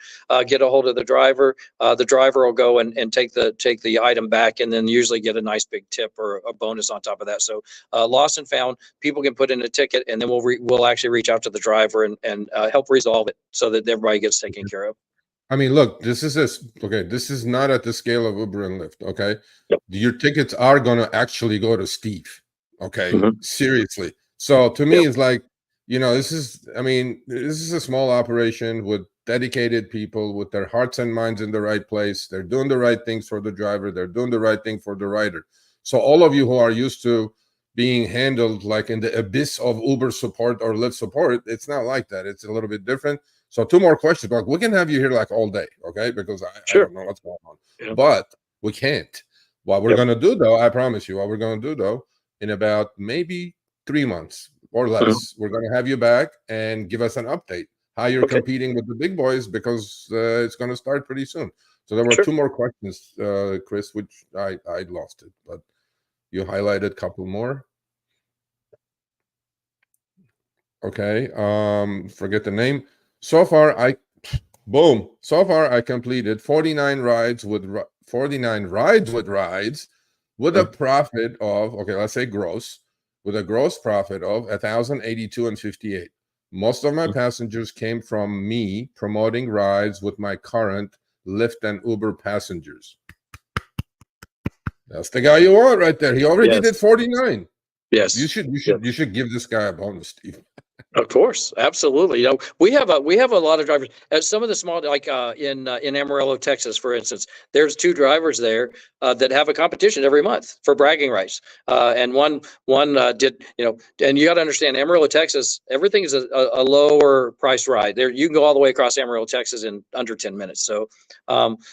Get a hold of the driver. The driver will go and take the item back, and then usually get a nice big tip or a bonus on top of that." So lost and found, people can put in a ticket, and then we'll actually reach out to the driver and help resolve it so that everybody gets taken care of. I mean, look, this is not at the scale of Uber and Lyft, okay? Yep. Your tickets are going to actually go to Steve, okay? Mhm. Seriously. So to me, Yep. it's like, this is a small operation with dedicated people with their hearts and minds in the right place. They're doing the right things for the driver. They're doing the right thing for the rider. So all of you who are used to being handled like in the abyss of Uber support or Lyft support, it's not like that. It's a little bit different. So two more questions, but we can have you here like all day, okay? Because I don't know what's going on, but we can't. What we're going to do though, I promise you, what we're going to do though, in about maybe 3 months or less, we're going to have you back and give us an update. how you're Okay. competing with the big boys, because it's going to start pretty soon. So there were Sure. 2 more questions, Chris, which I lost it, but you highlighted a couple more. Okay. Forget the name. So far, I completed 49 rides with rides with a profit of, okay, let's say gross, with a gross profit of 1,082.58. Most of my passengers came from me promoting rides with my current Lyft and Uber passengers. That's the guy you want right there. He already Yes. did 49. Yes. You should give this guy a bonus, Steve. Of course, absolutely. We have a lot of drivers. Some of the small, like in Amarillo, Texas, for instance, there's 2 drivers there that have a competition every month for bragging rights. And one did, and you got to understand, Amarillo, Texas, everything is a lower price ride. There, you can go all the way across Amarillo, Texas, in under 10 minutes. So,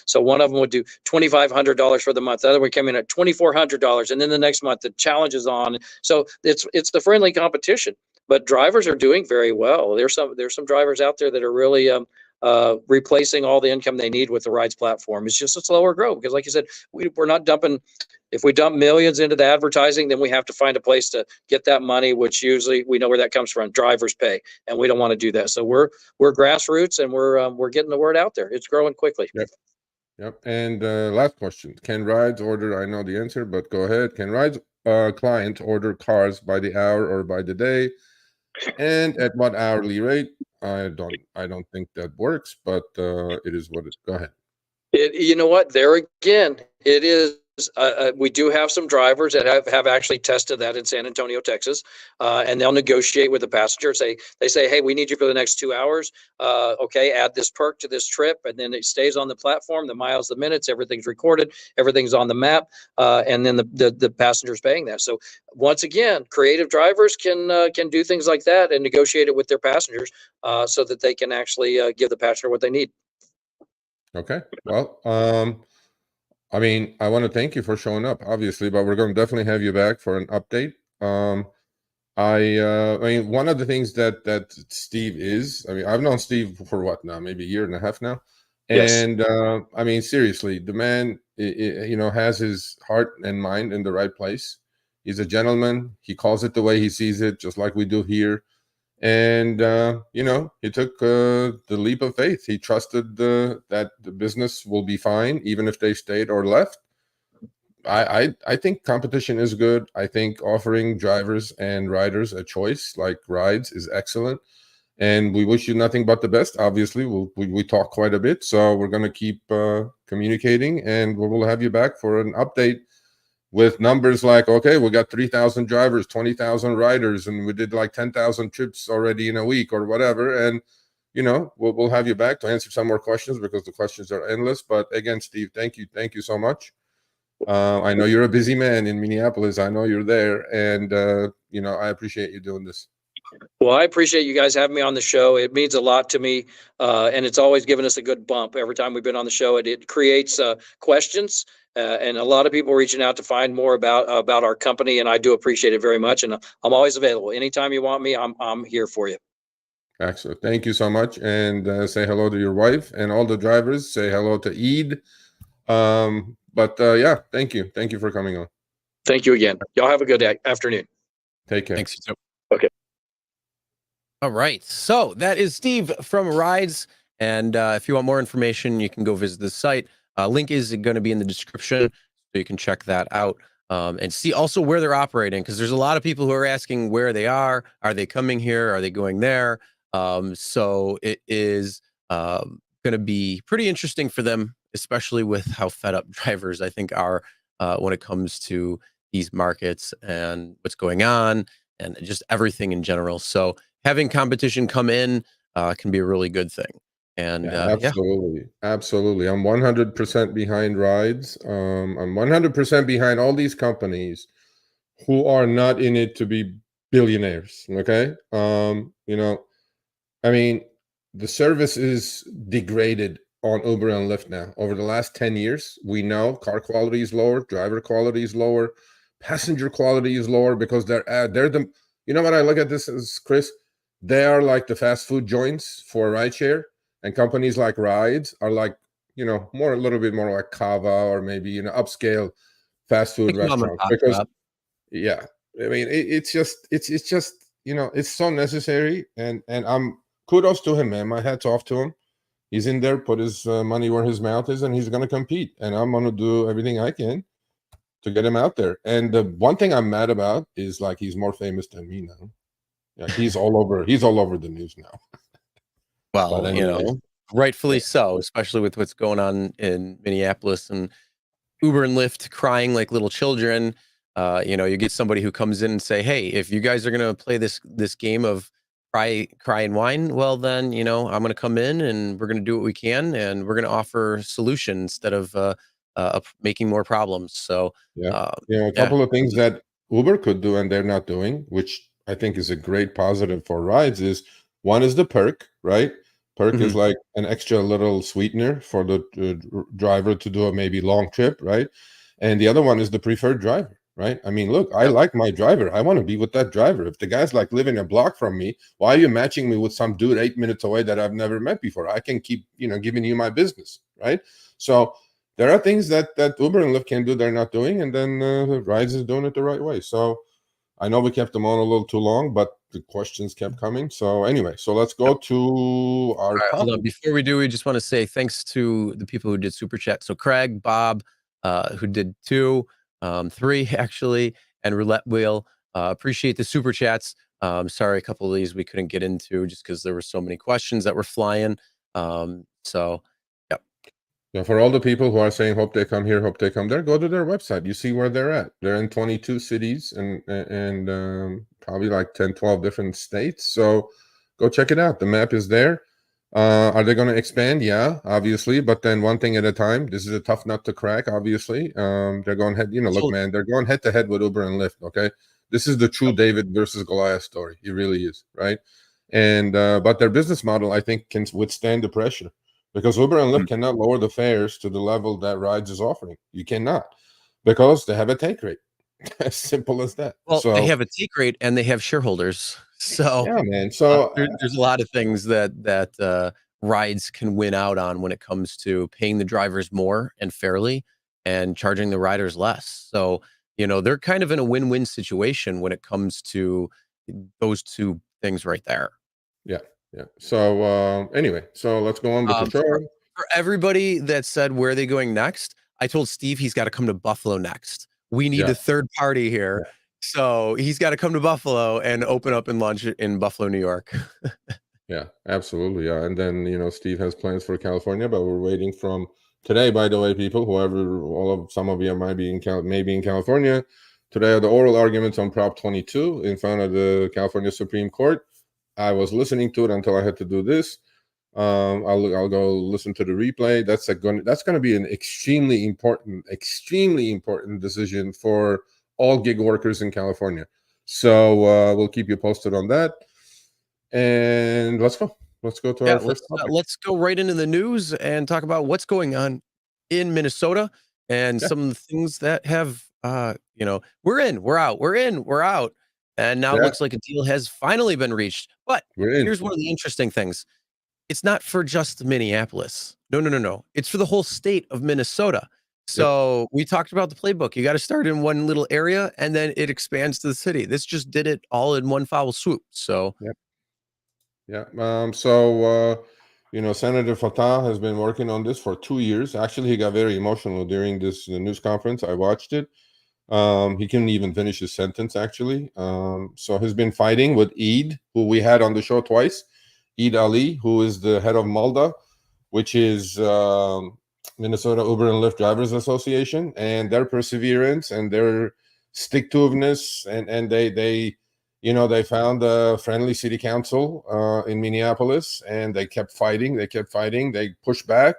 so one of them would do $2,500 for the month. The other one came in at $2,400, and then the next month the challenge is on. So it's the friendly competition. But drivers are doing very well. There's some drivers out there that are really replacing all the income they need with the rides platform. It's just a slower growth because, like you said, we're not dumping. If we dump millions into the advertising, then we have to find a place to get that money, which usually we know where that comes from. Drivers pay, and we don't want to do that. So we're grassroots, and we're getting the word out there. It's growing quickly. Yep. And last question: can rides order? I know the answer, but go ahead. Can rides client order cars by the hour or by the day? And at what hourly rate? I don't think that works, but it is what it. Go ahead. You know what? There again, it is. We do have some drivers that have actually tested that in San Antonio, Texas, and they'll negotiate with the passenger. They say, hey, we need you for the next 2 hours. Okay, add this perk to this trip, and then it stays on the platform. The miles, the minutes, everything's recorded, everything's on the map, and then the passenger's paying that. So once again, creative drivers can do things like that and negotiate it with their passengers, so that they can actually give the passenger what they need. Okay. Well, I mean, I want to thank you for showing up, obviously, but we're going to definitely have you back for an update. I mean, one of the things that Steve is, I mean, I've known Steve for what now, maybe a year and a half now, and I mean, seriously, the man, has his heart and mind in the right place. He's a gentleman. He calls it the way he sees it, just like we do here. And he took the leap of faith. He trusted that the business will be fine, even if they stayed or left. I think competition is good. I think offering drivers and riders a choice like rides is excellent. And we wish you nothing but the best. Obviously, we talk quite a bit, so we're going to keep communicating, and we'll have you back for an update with numbers like, okay, we got 3,000 drivers, 20,000 riders, and we did like 10,000 trips already in a week or whatever. And, we'll have you back to answer some more questions because the questions are endless. But again, Steve, thank you so much. I know you're a busy man in Minneapolis. I know you're there, and I appreciate you doing this. Well, I appreciate you guys having me on the show. It means a lot to me, and it's always given us a good bump every time we've been on the show. It creates questions, and a lot of people reaching out to find more about our company, and I do appreciate it very much. And I'm always available. Anytime you want me, I'm here for you. Excellent. Thank you so much, and say hello to your wife and all the drivers. Say hello to Eid. But yeah, thank you for coming on. Thank you again. Y'all have a good afternoon. Take care. Thanks. Okay. All right. So that is Steve from Wridz. And if you want more information, you can go visit the site. Link is going to be in the description, so you can check that out and see also where they're operating, because there's a lot of people who are asking where they are. Are they coming here? Are they going there? So it is going to be pretty interesting for them, especially with how fed up drivers, I think, are when it comes to these markets and what's going on and just everything in general. So having competition come in can be a really good thing. And absolutely. I'm 100% behind rides. I'm 100% behind all these companies who are not in it to be billionaires. Okay. I mean, the service is degraded on Uber and Lyft now. Over the last 10 years, we know car quality is lower, driver quality is lower, passenger quality is lower, because they're the, what I look at this as, Chris, they are like the fast food joints for rideshare, and companies like Wridz are like, more a little bit more like Kava or maybe upscale fast food Like mom and restaurants. pop Because shop. yeah, I mean it's just it's so necessary, and I'm kudos to him, man. My hat's off to him. He's in there, put his money where his mouth is, and he's going to compete. And I'm going to do everything I can to get him out there. And the one thing I'm mad about is like he's more famous than me now. Yeah, he's all over. He's all over the news now. Well, But anyways, rightfully yeah. so, especially with what's going on in Minneapolis and Uber and Lyft crying like little children. You get somebody who comes in and say, "Hey, if you guys are gonna play this game of cry and whine, well then, I'm gonna come in and we're gonna do what we can, and we're gonna offer solutions instead of making more problems." So, Yeah, uh, a yeah, couple of things that Uber could do and they're not doing, which I think is a great positive for rides, is one is the perk, right? Perk is mhm. like an extra little sweetener for the driver to do a maybe long trip, right? And the other one is the preferred driver, right? I mean, look, I Yep. like my driver. I want to be with that driver. If the guy's like living a block from me, why are you matching me with some dude 8 minutes away that I've never met before? I can keep, giving you my business, right? So there are things that Uber and Lyft can do they're not doing, and then Rides is doing it the right way. So I know we kept them on a little too long, but the questions kept coming. So anyway, so let's go to our All right, hold on. topic. Before we do, we just want to say thanks to the people who did super chat. So Craig, Bob, who did 2, 3 actually, and Roulette Wheel. Appreciate the super chats. Sorry, a couple of these we couldn't get into just because there were so many questions that were flying. So, yep. Yeah, for all the people who are saying hope they come here, hope they come there, go to their website. You see where they're at. They're in 22 cities and probably like 10, 12 different states. So go check it out. The map is there. Are they going to expand? Yeah, obviously, but then one thing at a time. This is a tough nut to crack, obviously. They're going head, look, So, man, they're going head to head with Uber and Lyft, okay? This is the true David versus Goliath story. It really is, right? And but their business model, I think, can withstand the pressure. Because Uber and Lyft cannot lower the fares to the level that Rides is offering. You cannot, because they have a take rate. As simple as that. well, they So have a take rate and they have shareholders. So yeah, man. So there's a lot of things that rides can win out on when it comes to paying the drivers more and fairly and charging the riders less. So, they're kind of in a win-win situation when it comes to those two things right there. yeah, yeah. So anyway, so let's go on with the Um, for, show. for everybody that said where are they going next, I told Steve he's got to come to Buffalo next. We need Yeah, a third party here. yeah, So he's got to come to Buffalo and open up and launch it in Buffalo, New York. yeah, absolutely. Yeah, and then Steve has plans for California, but we're waiting from today. By the way, people, some of you might be maybe in California. Today are the oral arguments on Prop 22 in front of the California Supreme Court. I was listening to it until I had to do this. I'll go listen to the replay. That's going to be an extremely important decision for all gig workers in California. So we'll keep you posted on that. And let's go to our first topic. Let's go right into the news and talk about what's going on in Minnesota and Yeah. some of the things that have we're in, we're out, we're in, we're out. And now it Yeah. looks like a deal has finally been reached. But We're in. here's one of the interesting things. It's not for just Minneapolis. No. It's for the whole state of Minnesota. So we talked about the playbook. You got to start in one little area and then it expands to the city. This just did it all in one foul swoop. So Yeah. Senator Fatah has been working on this for 2 years. Actually, he got very emotional during this news conference. I watched it. He couldn't even finish his sentence, actually. So he's been fighting with Eid, who we had on the show twice. Eid Ali, who is the head of MALDA, which is Minnesota Uber and Lyft Drivers Association, and their perseverance and their stick-to-itiveness, and they found a friendly city council in Minneapolis, and they kept fighting. They pushed back,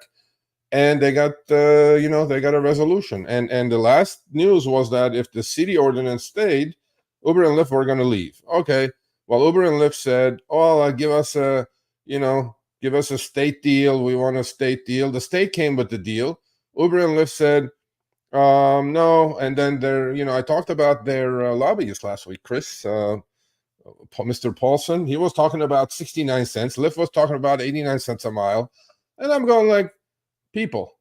and they got they got a resolution. And the last news was that if the city ordinance stayed, Uber and Lyft were going to leave. Okay, well, Uber and Lyft said, "Oh, give us a state deal. We want a state deal." The state came with the deal. Uber and Lyft said, no. And then I talked about their lobbyists last week, Chris. Mr. Paulson, he was talking about 69 cents. Lyft was talking about 89 cents a mile. And I'm going like, people,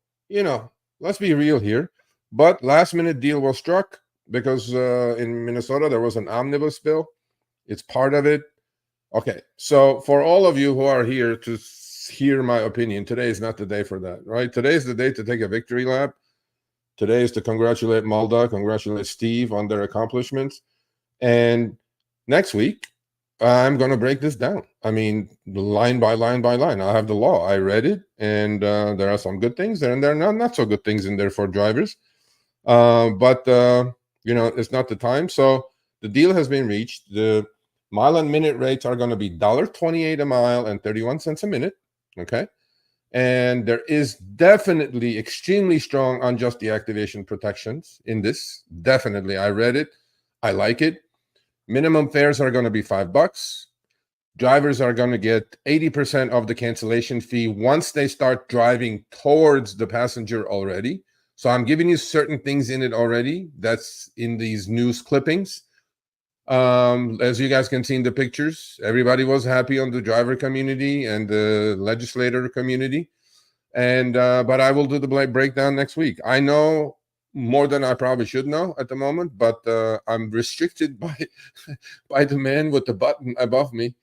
let's be real here. But last minute deal was struck because in Minnesota, there was an omnibus bill. It's part of it. Okay. So for all of you who are here to hear my opinion, today is not the day for that, right? Today is the day to take a victory lap. Today is to congratulate Malda, congratulate Steve on their accomplishments. And next week, I'm going to break this down. I mean, line by line by line. I have the law. I read it, and there are some good things there, and there are not so good things in there for drivers. But it's not the time. So the deal has been reached. The mile and minute rates are going to be $1.28 a mile and 31 cents a minute. Okay. And there is definitely extremely strong unjust deactivation protections in this. Definitely. I read it. I like it. Minimum fares are going to be $5. Drivers are going to get 80% of the cancellation fee once they start driving towards the passenger already. So I'm giving you certain things in it already. That's in these news clippings. As you guys can see in the pictures, everybody was happy on the driver community and the legislator community. And but I will do the breakdown next week. I know more than I probably should know at the moment, but I'm restricted by the man with the button above me.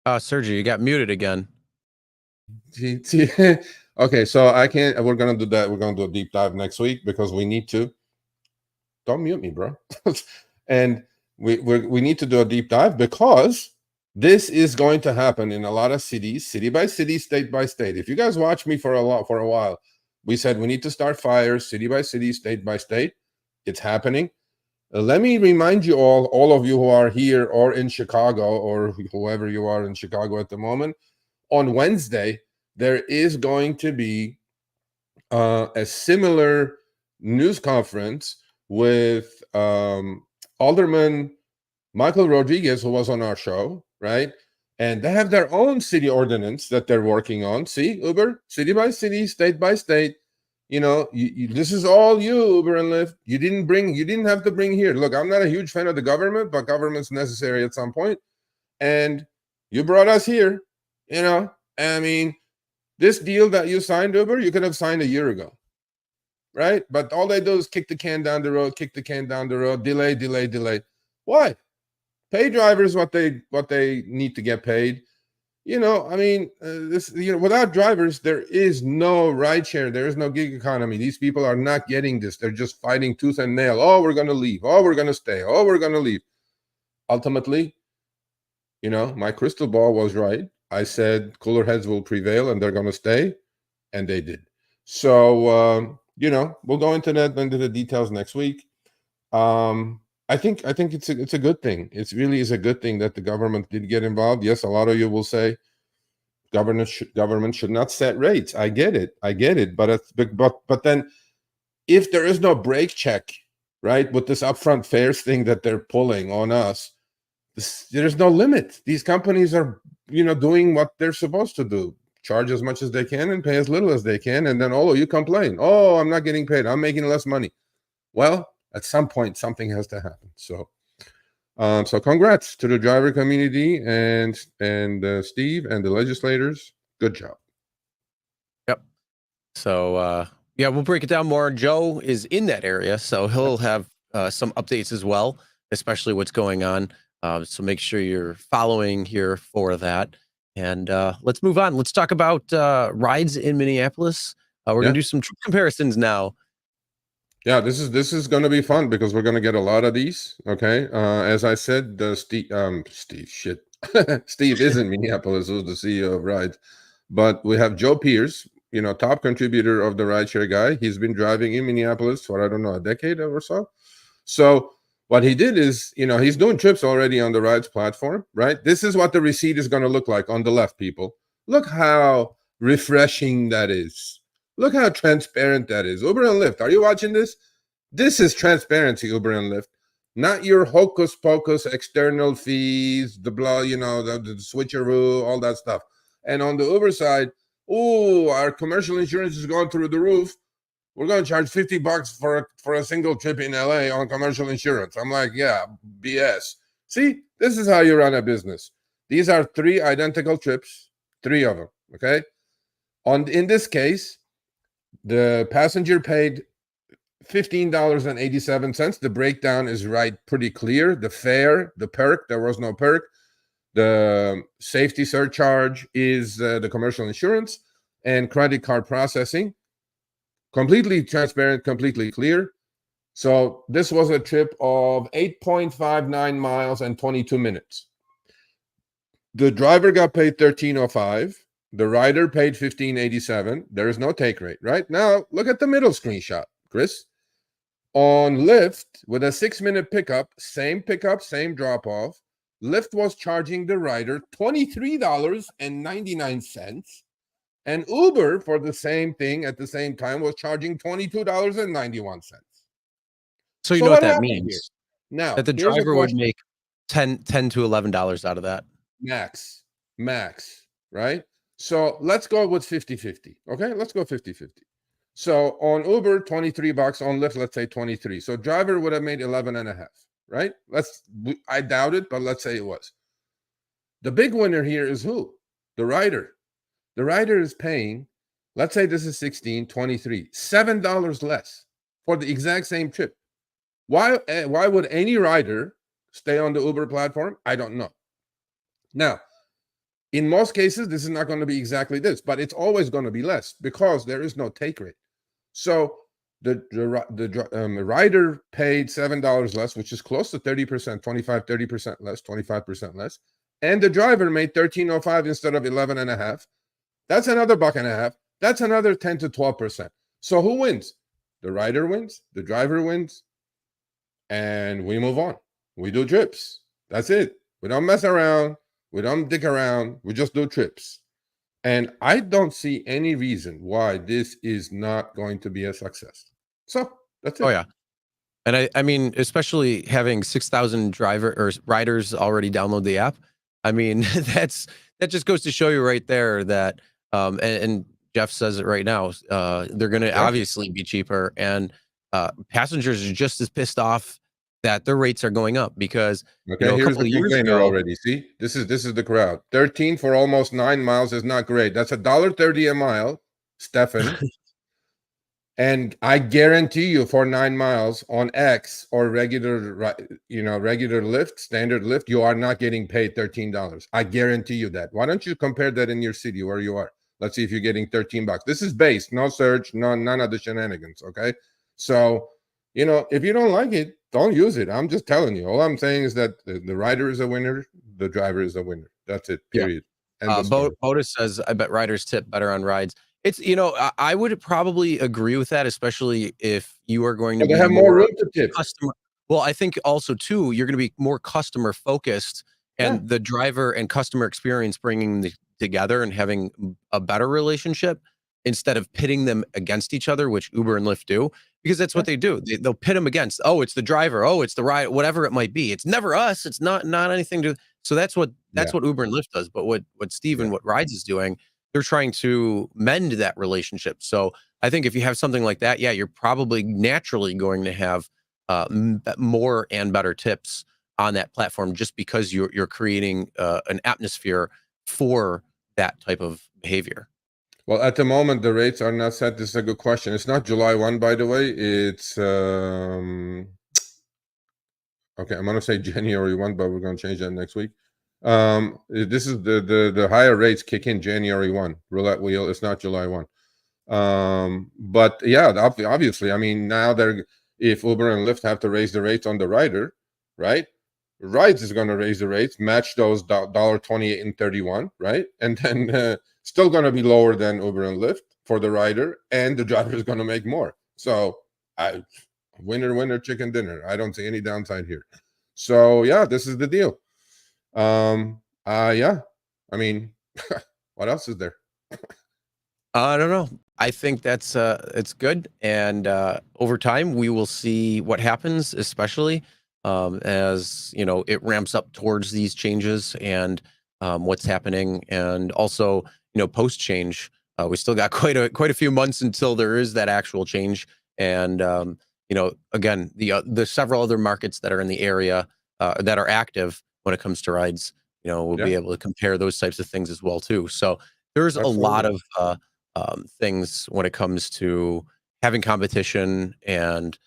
Sergio, you got muted again. Okay, so I can't. We're gonna do that. We're gonna do a deep dive next week because we need to. Don't mute me, bro. And we need to do a deep dive because this is going to happen in a lot of cities, city by city, state by state. If you guys watch me for a while, we said we need to start fires city by city, state by state. It's happening. Let me remind you all of you who are here or in Chicago or whoever you are in Chicago at the moment, on Wednesday, there is going to be a similar news conference with Alderman Michael Rodriguez, who was on our show, right? And they have their own city ordinance that they're working on. See, Uber, city by city, state by state. This is all you, Uber and Lyft. You didn't have to bring here. Look, I'm not a huge fan of the government, but government's necessary at some point. And you brought us here, I mean, this deal that you signed, Uber, you could have signed a year ago, right? But all they do is kick the can down the road, delay. Why? Pay drivers what they need to get paid. Without drivers, there is no rideshare. There is no gig economy. These people are not getting this. They're just fighting tooth and nail. Oh, we're going to leave. Oh, we're going to stay. Oh, we're going to leave. Ultimately, my crystal ball was right. I said cooler heads will prevail and they're going to stay. And they did. So, we'll go into the details next week. I think it's a good thing. It really is a good thing that the government did get involved. Yes, a lot of you will say government should not set rates. I get it. But then if there is no brake check, right, with this upfront fares thing that they're pulling on us, there's no limit. These companies are, doing what they're supposed to do. Charge as much as they can and pay as little as they can. And then all of you complain. Oh, I'm not getting paid. I'm making less money. Well, at some point, something has to happen. So congrats to the driver community and Steve and the legislators. Good job. Yep. So, we'll break it down more. Joe is in that area, so he'll have some updates as well, especially what's going on. So make sure you're following here for that. And let's move on. Let's talk about rides in Minneapolis. We're going to do some trip comparisons now. Yeah, this is going to be fun because we're going to get a lot of these. Okay, as I said, Steve is in Minneapolis, who's the CEO of Wridz, but we have Joe Pierce, top contributor of the rideshare guy. He's been driving in Minneapolis for I don't know a decade or so. So what he did is, he's doing trips already on the Wridz platform, right? This is what the receipt is going to look like on the left, people. Look how refreshing that is. Look how transparent that is. Uber and Lyft, are you watching this? This is transparency, Uber and Lyft. Not your hocus pocus external fees, the blah, the switcheroo, all that stuff. And on the Uber side, our commercial insurance is going through the roof. we're going to charge $50 for a single trip in LA on commercial insurance. I'm like, yeah, BS. See, this is how you run a business. These are 3 identical trips, 3 of them, okay? In this case, the passenger paid $15.87. The breakdown is pretty clear. The fare, the perk, there was no perk. The safety surcharge is the commercial insurance and credit card processing. Completely transparent, completely clear. So this was a trip of 8.59 miles and 22 minutes. The driver got paid $13.05. The rider paid $15.87. There is no take rate, right? Now, look at the middle screenshot, Chris. On Lyft, with a 6-minute pickup, same drop-off, Lyft was charging the rider $23.99. And Uber, for the same thing at the same time, was charging $22.91. So you know what that means? Here? Now, that the driver would make $10 to $11 out of that. Max, right? So let's go with 50-50. Okay, let's go 50-50. So on Uber, $23. On Lyft, let's say 23. So driver would have made 11.5, right? I doubt it, but let's say it was. The big winner here is who? The rider. The rider is paying, let's say this is 16, 23, $7 less for the exact same trip. Why would any rider stay on the Uber platform? I don't know. Now, in most cases, this is not going to be exactly this, but it's always going to be less because there is no take rate. So the rider paid $7 less, which is close to 30%, 30% less, 25% less. And the driver made $13.05 instead of 11.5. That's another $1.50. That's another 10 to 12%. So who wins? The rider wins, the driver wins, and we move on. We do trips. That's it. We don't mess around. We don't dick around. We just do trips. And I don't see any reason why this is not going to be a success. So that's it. Oh, yeah. And I mean, especially having 6,000 riders already download the app. I mean, that just goes to show you right there that, and Jeff says it right now, they're going to obviously be cheaper. And passengers are just as pissed off that their rates are going up because here's the complainer already. See, this is the crowd. 13 for almost 9 miles is not great. That's $1.30 a mile, Stefan. And I guarantee you, for 9 miles on X or regular Lyft, standard Lyft, you are not getting paid $13. I guarantee you that. Why don't you compare that in your city where you are? Let's see if you're getting $13. This is base, no surge, none of the shenanigans. Okay, so if you don't like it, don't use it. I'm just telling you. All I'm saying is that the rider is a winner, the driver is a winner. That's it. Period. Yeah. Botus says, I bet riders tip better on rides. It's I would probably agree with that, especially if you are going to have more room to tip. Well, I think also too, you're going to be more customer focused, and the driver and customer experience bringing them together and having a better relationship instead of pitting them against each other, which Uber and Lyft do, because that's what they do. They'll pit them against, oh, it's the driver, oh, it's the ride, whatever it might be. It's never us. It's not anything to. So that's what Uber and Lyft does. But what Steve and what Wridz is doing, they're trying to mend that relationship. So I think if you have something like that, you're probably naturally going to have more and better tips on that platform, just because you're creating an atmosphere for that type of behavior. Well, at the moment, the rates are not set. This is a good question. It's not July 1, by the way. It's, okay, I'm going to say January 1, but we're going to change that next week. This is the higher rates kick in January 1. Roulette wheel. It's not July 1. But yeah, obviously, I mean, now if Uber and Lyft have to raise the rates on the rider, right? Wridz is going to raise the rates, match those $1.28 and $31, right? And then still going to be lower than Uber and Lyft for the rider, and the driver is going to make more. So winner, chicken dinner. I don't see any downside here. So yeah, this is the deal. Yeah, I mean, what else is there? I don't know. I think that's it's good, and over time we will see what happens, especially as it ramps up towards these changes and what's happening, and also post change. We still got quite a few months until there is that actual change. And again, the several other markets that are in the area that are active when it comes to rides, we'll be Yeah, able to compare those types of things as well too. So there's a lot absolutely. of things when it comes to having competition and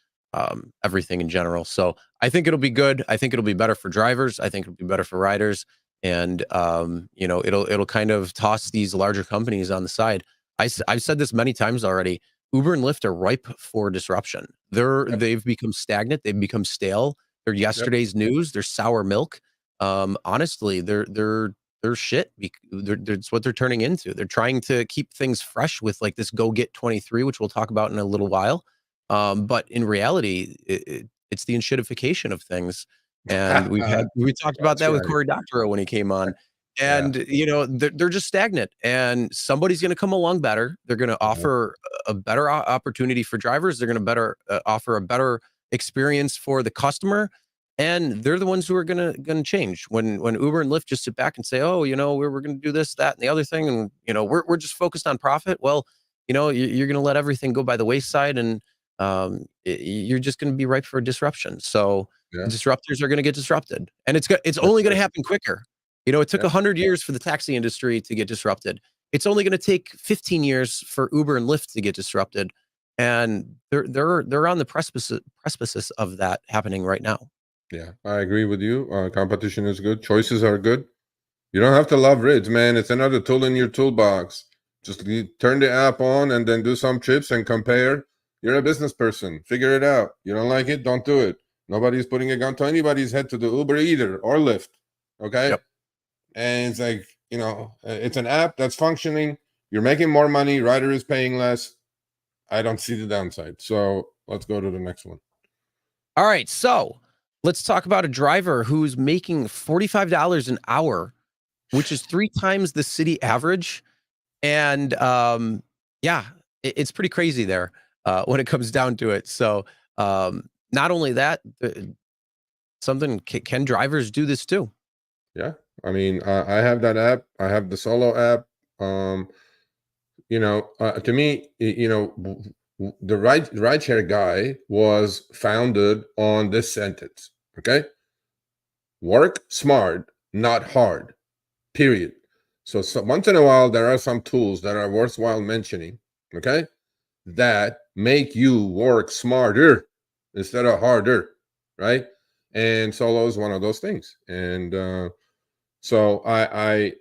everything in general. So I think it'll be good. I think it'll be better for drivers. I think it'll be better for riders, and it'll kind of toss these larger companies on the side. I've said this many times already. Uber and Lyft are ripe for disruption. Yep, They've become stagnant. They've become stale. They're yep. yesterday's news. They're sour milk. Honestly, they're shit. It's what they're turning into. They're trying to keep things fresh with like this Go Get 23, which we'll talk about in a little while. But in reality, it's the enshittification of things. And we talked about That's that with right. Corey Doctorow when he came on. Yeah. And they're just stagnant. And somebody's going to come along better. They're going to Mhm. offer a better opportunity for drivers. They're going to better offer a better experience for the customer, and they're the ones who are gonna change. When Uber and Lyft just sit back and say, "Oh, we're gonna do this, that, and the other thing, and we're just focused on profit." Well, you're gonna let everything go by the wayside, and you're just gonna be ripe for disruption. So Yeah, disruptors are gonna get disrupted, and it's that's only gonna right. happen quicker. It took Yeah, 100 years for the taxi industry to get disrupted. It's only gonna take 15 years for Uber and Lyft to get disrupted, and they're on the precipice of that happening right now. yeah. I agree with you. Competition is good. Choices are good. You don't have to love Wridz, man. It's another tool in your toolbox. Just turn the app on and then do some trips and compare. You're a business person. Figure it out. You don't like it? Don't do it. Nobody's putting a gun to anybody's head to do Uber either or Lyft. Okay? Yep. And it's like, it's an app that's functioning. You're making more money. Rider is paying less. I don't see the downside. So let's go to the next one. All right, so let's talk about a driver who's making $45 an hour, which is 3 times the city average. And yeah, it's pretty crazy there when it comes down to it. So not only that, can drivers do this too? Yeah. I mean, I have that app. I have the Solo app. Um, to me, the rideshare guy was founded on this sentence. Okay, work smart, not hard. Period. So once in a while, there are some tools that are worthwhile mentioning. Okay, that make you work smarter instead of harder, right? And Solo is one of those things. And so I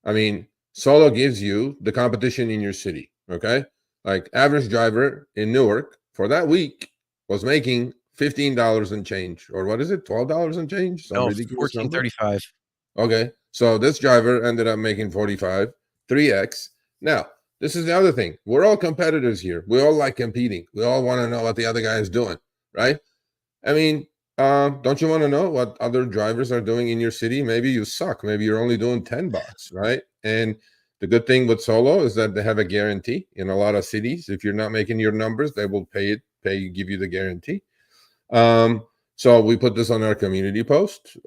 mean, Solo gives you the competition in your city. Okay, like average driver in Newark for that week was making $15 and change, or what is it, $12 and change, some No, ridiculous number. 1435. Okay, so this driver ended up making 45, 3x. Now, this is the other thing. We're all competitors here. We all like competing. We all want to know what the other guy is doing, right? I mean, don't you want to know what other drivers are doing in your city? Maybe you suck. Maybe you're only doing $10, right? And the good thing with Solo is that they have a guarantee in a lot of cities. If you're not making your numbers, they will give you the guarantee. So we put this on our community post.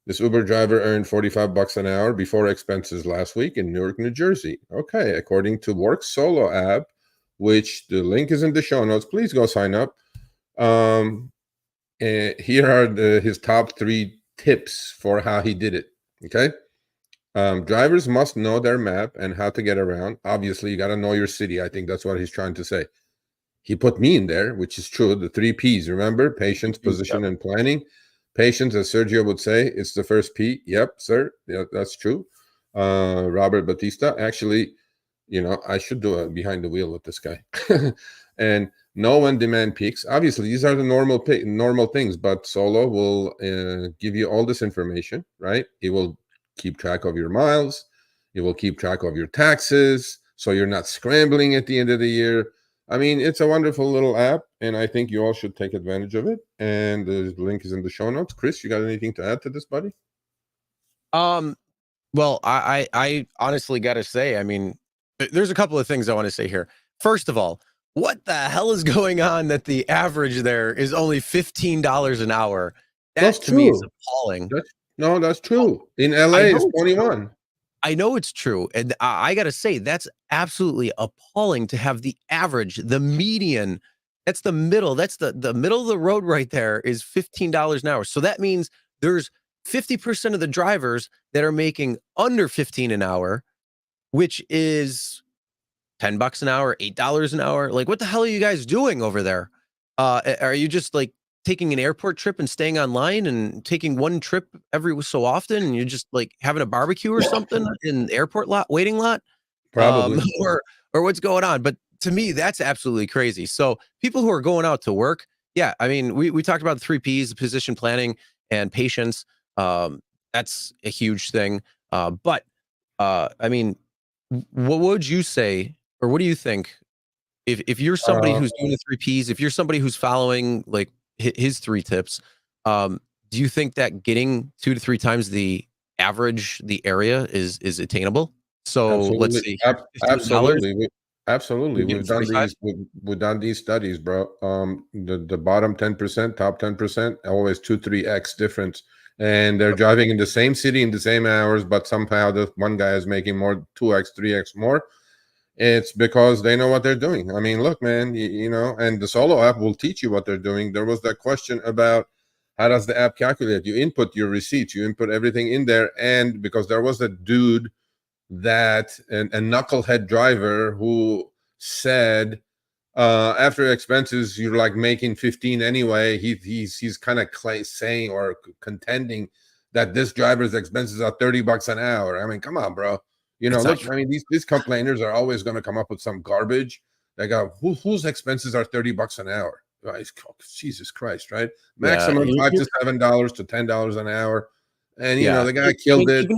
This Uber driver earned $45 an hour before expenses last week in Newark, New Jersey. Okay, according to Work Solo app, which the link is in the show notes. Please go sign up. And here are his top 3 tips for how he did it. Okay. Drivers must know their map and how to get around. Obviously, you got to know your city. I think that's what he's trying to say. He put me in there, which is true. The 3 P's, remember? Patience, position, and planning. Patience, as Sergio would say, it's the first P. Yep, sir. Yeah, that's true. Robert Batista. Actually, I should do a behind the wheel with this guy. And know when demand peaks. Obviously, these are the normal things, but Solo will give you all this information, right? It will keep track of your miles. It will keep track of your taxes, so you're not scrambling at the end of the year. I mean, it's a wonderful little app, and I think you all should take advantage of it. And the link is in the show notes. Chris, you got anything to add to this, buddy? Well, I honestly got to say, I mean, there's a couple of things I want to say here. First of all, what the hell is going on that the average there is only $15 an hour? That's That to me is true. appalling. No, that's Oh, true. In I LA, it's know it's true. 21. I know it's true, and I gotta say that's absolutely appalling to have the average, the median. That's the middle. That's the middle of the road right there is $15 an hour. So that means there's 50% of the drivers that are making under 15 an hour, which is $10 an hour, $8 an hour. Like, what the hell are you guys doing over there? Are you just like taking an airport trip and staying online and taking one trip every so often, and you're just like having a barbecue or something in the airport lot, waiting lot? Probably. Or what's going on? But to me, that's absolutely crazy. So people who are going out to work, yeah, I mean, we talked about the 3 Ps, position planning and patience. That's a huge thing. But I mean, what would you say, or what do you think if you're somebody Uh, who's doing the 3 Ps, if you're somebody who's following like his 3 tips, do you think that getting 2 to 3 times the average, the area is attainable? So let's Absolutely, say here's $15, absolutely, you're absolutely. getting We've done 45. these. We've done these studies, bro. The bottom 10%, top 10%, always 2-3x difference, and they're driving in the same city in the same hours, but somehow the one guy is making more, 2x, 3x more. It's because they know what they're doing. I mean, look, man, you know, and the solo app will teach you what they're doing. There was that question about how does the app calculate? You input your receipts, you input everything in there, and because there was a dude that a knucklehead driver who said after expenses you're like making 15 anyway. He's kind of saying or contending that this driver's expenses are $30 an hour. I mean, come on, bro. You know, It's not look, true. I mean, these complainers are always going to come up with some garbage. They go, whose expenses are $30 an hour? Right? Jesus Christ, right? Yeah, Maximum $5 to $7 to $10 an hour. And you know, yeah. the guy I killed mean, it.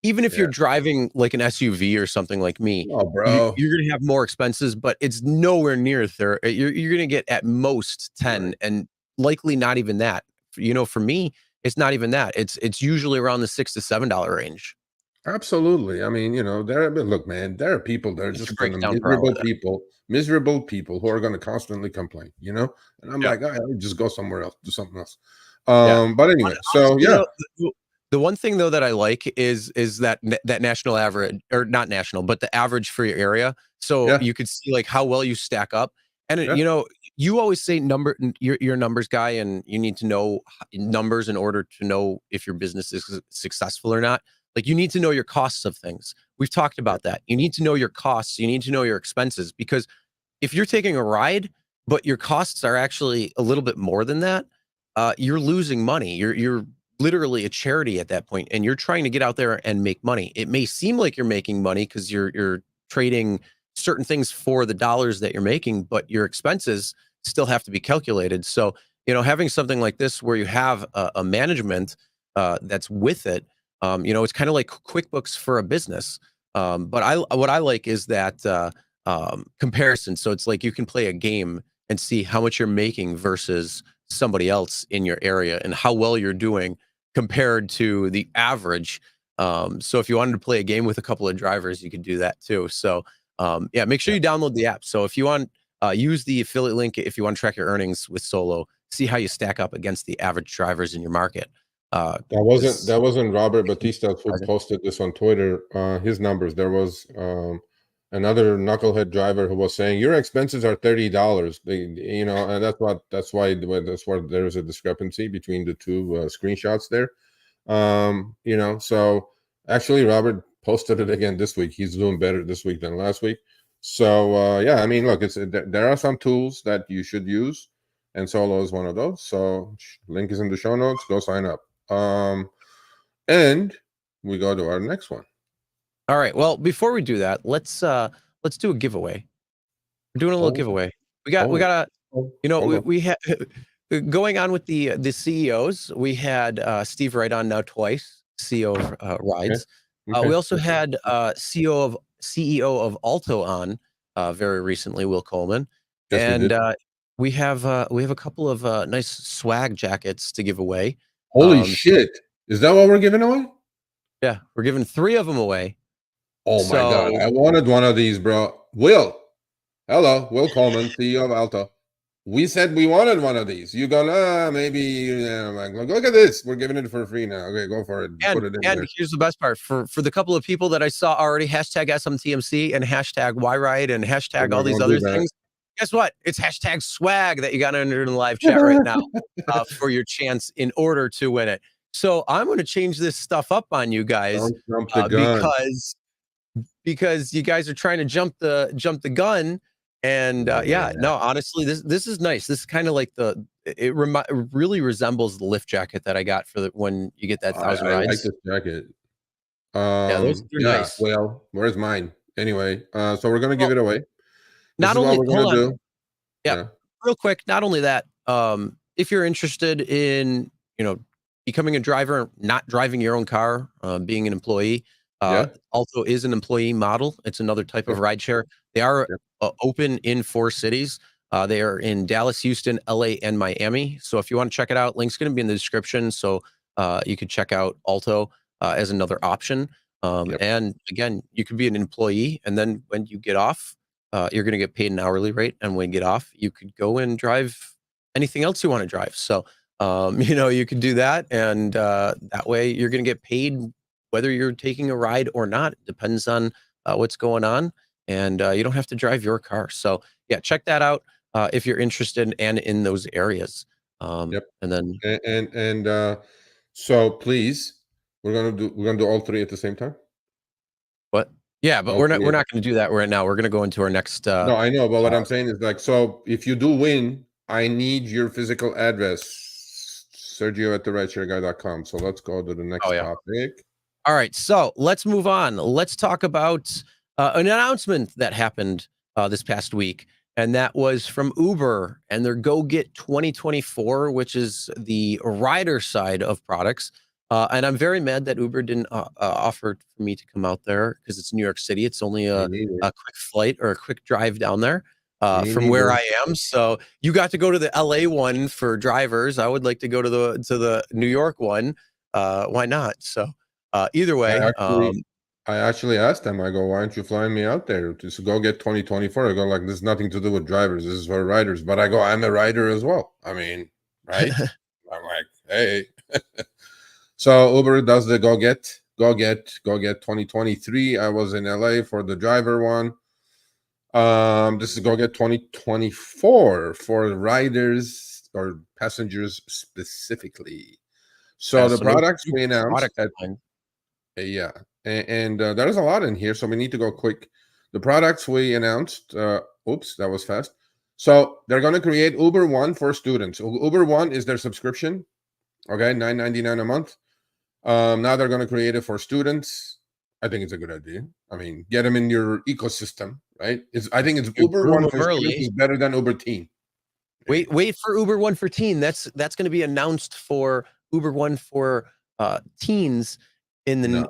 even if Yeah. you're driving like an SUV or something like me, Oh, bro. you're gonna have more expenses, but it's nowhere near you're gonna get at most 10, Right. and likely not even that. You know, for me, it's not even that. It's usually around the $6 to $7 range. Absolutely. I mean, you know, but look, man, there are people that are If you just break gonna it down per hour, then. miserable people who are gonna constantly complain, you know? And I'm Yeah. like, all right, just go somewhere else, do something else. Yeah. But anyway, so Honestly, yeah, though, the one thing though that I like is that that national average, or not national, but the average for your area. So yeah, you could see like how well you stack up. And yeah, you know, you always say you're a numbers guy, and you need to know numbers in order to know if your business is successful or not. Like, you need to know your costs of things. We've talked yeah, about that. You need to know your costs. You need to know your expenses, because if you're taking a ride, but your costs are actually a little bit more than that, you're losing money. You're literally a charity at that point, and you're trying to get out there and make money. It may seem like you're making money because you're trading certain things for the dollars that you're making, but your expenses still have to be calculated. So, you know, having something like this where you have a management that's with it, you know, it's kind of like QuickBooks for a business. But what I like is that comparison. So it's like you can play a game and see how much you're making versus somebody else in your area and how well you're doing compared to the average. So if you wanted to play a game with a couple of drivers, you could do that too. So yeah, make sure yeah. you download the app. So if you want, use the affiliate link if you want to track your earnings with Solo. See how you stack up against the average drivers in your market. Because That wasn't Robert Batista who surprising. posted this on Twitter. His numbers. There was another knucklehead driver who was saying your expenses are $30. You know, and that's why there is a discrepancy between the two screenshots there. You know, so actually Robert posted it again this week. He's doing better this week than last week. So yeah, I mean, look, there are some tools that you should use, and Solo is one of those. So link is in the show notes. Go sign up. And we go to our next one. All right. Well, before we do that, let's do a giveaway. We're doing a little Oh, giveaway. We oh, got a, oh, you know, hold on. we had going on with the CEOs. We had Steve Wright on now twice, CEO of Okay, Wridz. okay. We also had CEO of Alto on very recently, Will Coleman, Yes, we and did. we have a couple of nice swag jackets to give away. Holy So shit! Is that what we're giving away? yeah, we're giving 3 of them away. Oh my god, So I wanted one of these, bro. Will, hello, Will Coleman, CEO of Alto. We said we wanted one of these. You go, maybe. I'm like, look at this. We're giving it for free now. Okay, go for it. Put it in And there. here's the best part for the couple of people that I saw already, hashtag SMTMC and hashtag Wright and hashtag all these other things. Guess what? It's hashtag swag that you got to enter in the live chat right now for your chance in order to win it. So I'm going to change this stuff up on you guys Don't jump the gun. because you guys are trying to jump the gun. And no, honestly, this is nice. This is kind of like it really resembles the lift jacket that I got for when you get that 1,000 rides. I like this jacket. Yeah, those are nice. Well, where's mine? Anyway, so we're gonna give it away. Not only, hold on. Yeah, real quick. Not only that, if you're interested in becoming a driver, not driving your own car, being an employee, Alto is an employee model. It's another type of rideshare. They are open in 4 cities. They are in Dallas, Houston, LA, and Miami. So if you want to check it out, link's going to be in the description. So you could check out Alto as another option. And again, you could be an employee, and then when you get off, you're going to get paid an hourly rate. And when you get off, you could go and drive anything else you want to drive. So, you could do that. And that way you're going to get paid whether you're taking a ride or not. It depends on what's going on. And you don't have to drive your car. So yeah, check that out if you're interested and in those areas. And then so please, we're gonna do all 3 at the same time. What? Yeah, but we're not going to do that right now. We're going to go into our next. No, I know, but what I'm saying is like, so if you do win, I need your physical address, Sergio@therideshareguy.com. So let's go to the next topic. All right, so let's move on. Let's talk about an announcement that happened this past week, and that was from Uber and their Go Get 2024, which is the rider side of products. And I'm very mad that Uber didn't offer for me to come out there because it's New York City. It's only a quick flight or a quick drive down there from where I am. So you got to go to the LA one for drivers. I would like to go to the New York one. Why not? So either way, I actually asked them. I go, why aren't you flying me out there to Go Get 2024? I go, like, this is nothing to do with drivers. This is for riders. But I go, I'm a rider as well. I mean, right? I'm like, hey. So Uber does the Go Get 2023. I was in LA for the driver one. This is Go Get 2024 for riders or passengers specifically. So the products we announced and there's a lot in here, so we need to go quick. The products we announced, oops, that was fast. So they're going to create Uber One for students. Uber One is their subscription, okay, $9.99 a month. Now they're going to create it for students. I think it's a good idea. I mean, get them in your ecosystem, right? I think it's Uber One for students is better than Uber Teen. Wait for Uber One for Teen. That's going to be announced for Uber One for teens in the no.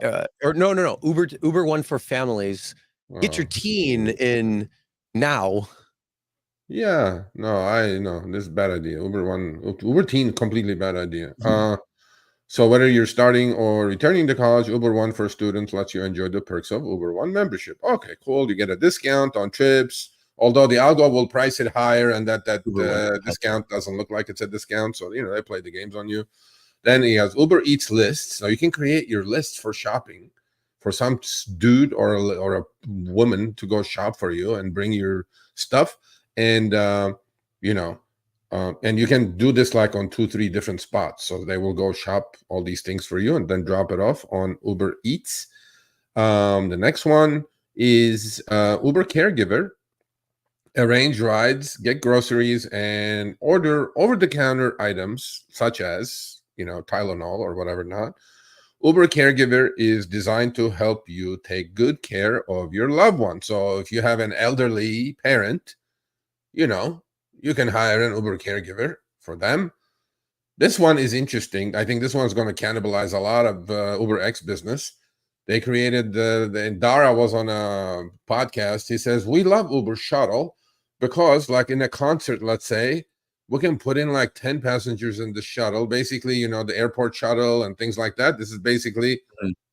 Uber One for families. Get your teen in now. Yeah, no, I know this is a bad idea. Uber Teen, completely bad idea. So whether you're starting or returning to college, Uber One for students lets you enjoy the perks of Uber One membership. Okay, cool. You get a discount on trips, although the algo will price it higher, and that discount doesn't look like it's a discount. So they play the games on you. Then he has Uber Eats lists. So you can create your lists for shopping for some dude or a woman to go shop for you and bring your stuff. And and you can do this like on 2-3 different spots. So they will go shop all these things for you and then drop it off on Uber Eats. The next one is Uber Caregiver. Arrange rides, get groceries, and order over-the-counter items such as, Tylenol or whatever not. Uber Caregiver is designed to help you take good care of your loved one. So if you have an elderly parent, you can hire an Uber Caregiver for them. This one is interesting. I think this one's going to cannibalize a lot of UberX business. They created and Dara was on a podcast. He says, we love Uber Shuttle because like in a concert, let's say, we can put in like 10 passengers in the shuttle. Basically, the airport shuttle and things like that. This is basically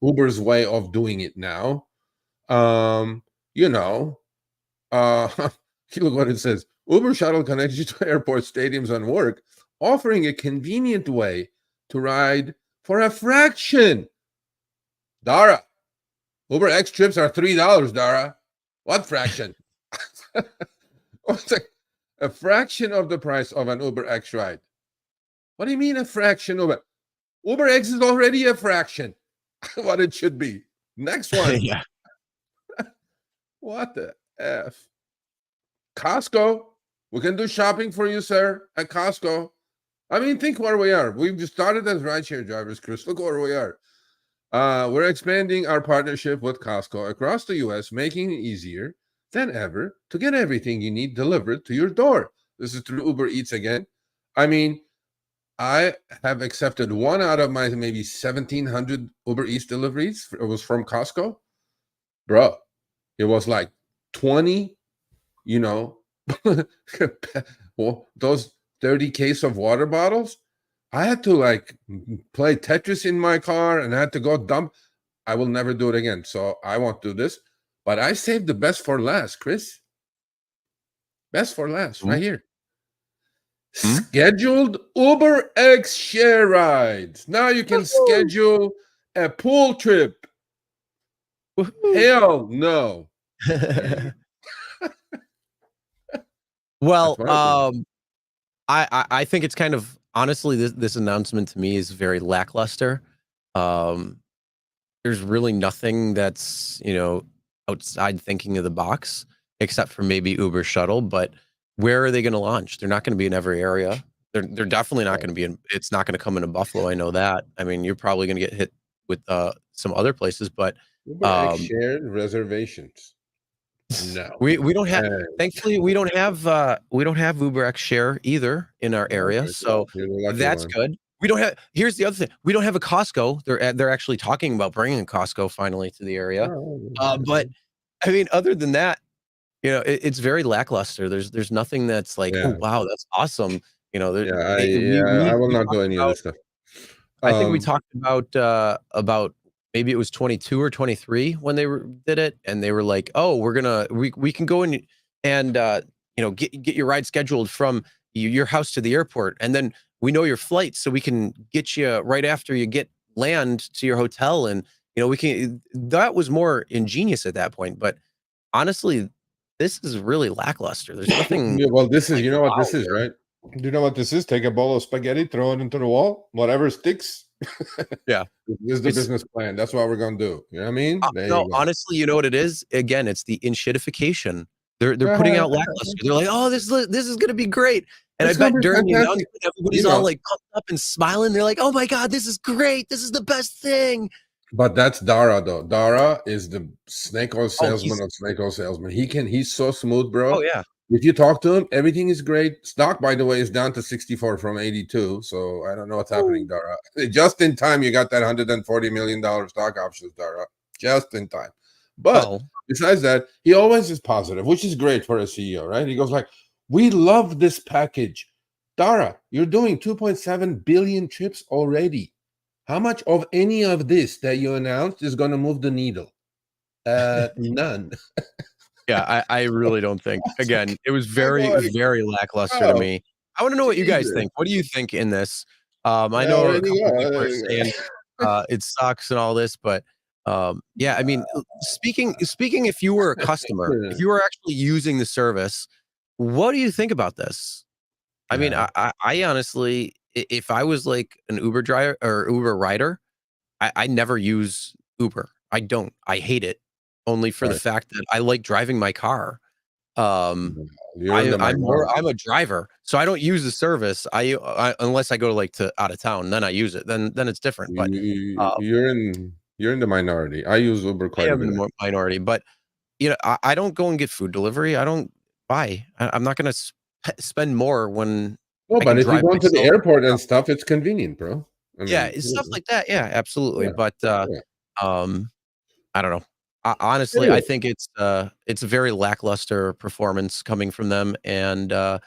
Uber's way of doing it now. Look what it says. Uber Shuttle connects you to airports, stadiums, and work, offering a convenient way to ride for a fraction. Dara, Uber X trips are $3, Dara. What fraction? What's a fraction of the price of an Uber X ride? What do you mean a fraction of it? Uber X is already a fraction. What it should be. Next one. Yeah. What the F? Costco. We can do shopping for you, sir, at Costco. I mean, think where we are. We've just started as rideshare drivers, Chris. Look where we are. We're expanding our partnership with Costco across the U.S., making it easier than ever to get everything you need delivered to your door. This is through Uber Eats again. I mean, I have accepted one out of my maybe 1,700 Uber Eats deliveries. It was from Costco. Bro, it was like 20, those 30 case of water bottles. I had to like play Tetris in my car and I had to go dump. I will never do it again. So I won't do this. But I saved the best for last, Chris. Best for last, right here. Scheduled Uber X share rides. Now you can schedule a pool trip. Hell no. Well, I think it's kind of, honestly, this announcement to me is very lackluster. There's really nothing that's, outside thinking of the box, except for maybe Uber Shuttle. But where are they going to launch? They're not going to be in every area. They're definitely not going to be in. It's not going to come into Buffalo. I know that. I mean, you're probably going to get hit with some other places, but Uber X shared reservations. No, we don't have. Thankfully, we don't have Uber X Share either in our area, so that's good. We don't have. Here's the other thing: we don't have a Costco. They're actually talking about bringing a Costco finally to the area. But I mean, other than that, it's very lackluster. There's nothing that's like, oh wow, that's awesome. I will not do any of this stuff. I think we talked about maybe it was 22 or 23 when they did it, and they were like, oh, we can go in and get your ride scheduled from your house to the airport, and then we know your flight, so we can get you right after you land to your hotel, and we can. That was more ingenious at that point, but honestly, this is really lackluster. There's nothing. Well, this is what this is, right? Do you know what this is? Take a bowl of spaghetti, throw it into the wall, whatever sticks. Yeah, this is the business plan. That's what we're gonna do. You know what I mean? No, honestly, you know what it is? Again, it's the inshitification. They're putting out lackluster. They're like, oh, this is gonna be great. And I bet during the announcement, everybody's all like pumped up and smiling. They're like, oh my God, this is great. This is the best thing. But that's Dara, though. Dara is the snake oil salesman of snake oil salesman. He's so smooth, bro. Oh yeah. If you talk to him, everything is great. Stock, by the way, is down to 64 from 82. So I don't know what's happening, Dara. Just in time, you got that $140 million stock options, Dara. Just in time. But besides that, he always is positive, which is great for a CEO, right? He goes like, we love this package. Dara, you're doing 2.7 billion trips already. How much of any of this that you announced is going to move the needle? None. Yeah, I really don't think. Again, it was very, very lackluster to me. I want to know what you guys think. What do you think in this? I know a couple of people are saying it sucks and all this, but yeah, I mean, speaking, if you were a customer, if you were actually using the service, what do you think about this? I mean, I honestly, if I was like an Uber driver or Uber rider, I never use Uber. I don't. I hate it. Only for the fact that I like driving my car. I'm a driver, so I don't use the service. I unless I go to out of town, then I use it. Then it's different. But you're in the minority. I use Uber quite a bit. Minority, but I don't go and get food delivery. I don't buy. I'm not going to spend more when. Well, but if you go to the airport and stuff, it's convenient, bro. I mean, it's stuff like that. Yeah, absolutely. Yeah. But I don't know. Honestly, I think it's a very lackluster performance coming from them, and I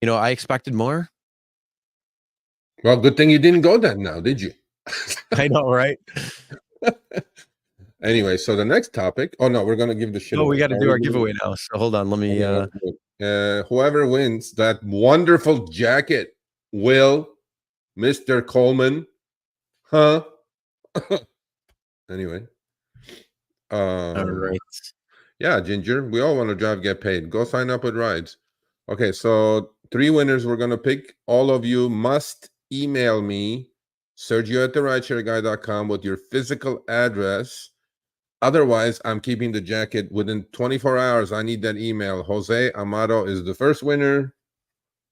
expected more. Well, good thing you didn't go that now, did you? I know, right? Anyway, so the next topic. Oh no, we're gonna give the shit. No, we got to do our giveaway now. So hold on, let me. Whoever wins that wonderful jacket will, Mr. Coleman, huh? Anyway, All right. yeah, Ginger, we all want to drive, get paid. Go sign up with Rides. Okay, so 3 winners we're gonna pick. All of you must email me, Sergio@therideshareguy.com, with your physical address. Otherwise, I'm keeping the jacket within 24 hours. I need that email. Jose Amado is the first winner.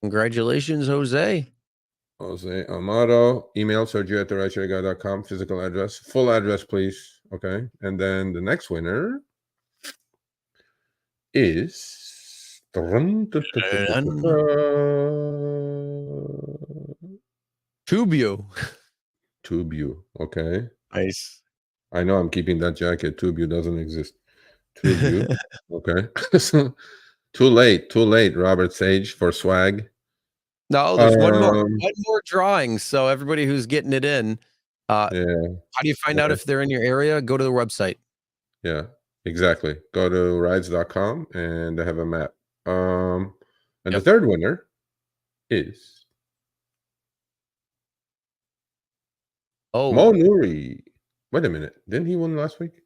Congratulations, Jose. Jose Amado, email Sergio@therideshareguy.com, physical address, full address, please. Okay, and then the next winner is Tubio. Tubio. Okay, Nice. I know I'm keeping that jacket. Tubio doesn't exist. Tubio. Okay. Too late, Robert Sage, for swag. No, there's one more drawing. So everybody who's getting it in, Yeah. how do you find out if they're in your area? Go to the website. Yeah, exactly. Go to rides.com and they have a map. And the third winner is Mo Nuri. Wait a minute. Didn't he win last week?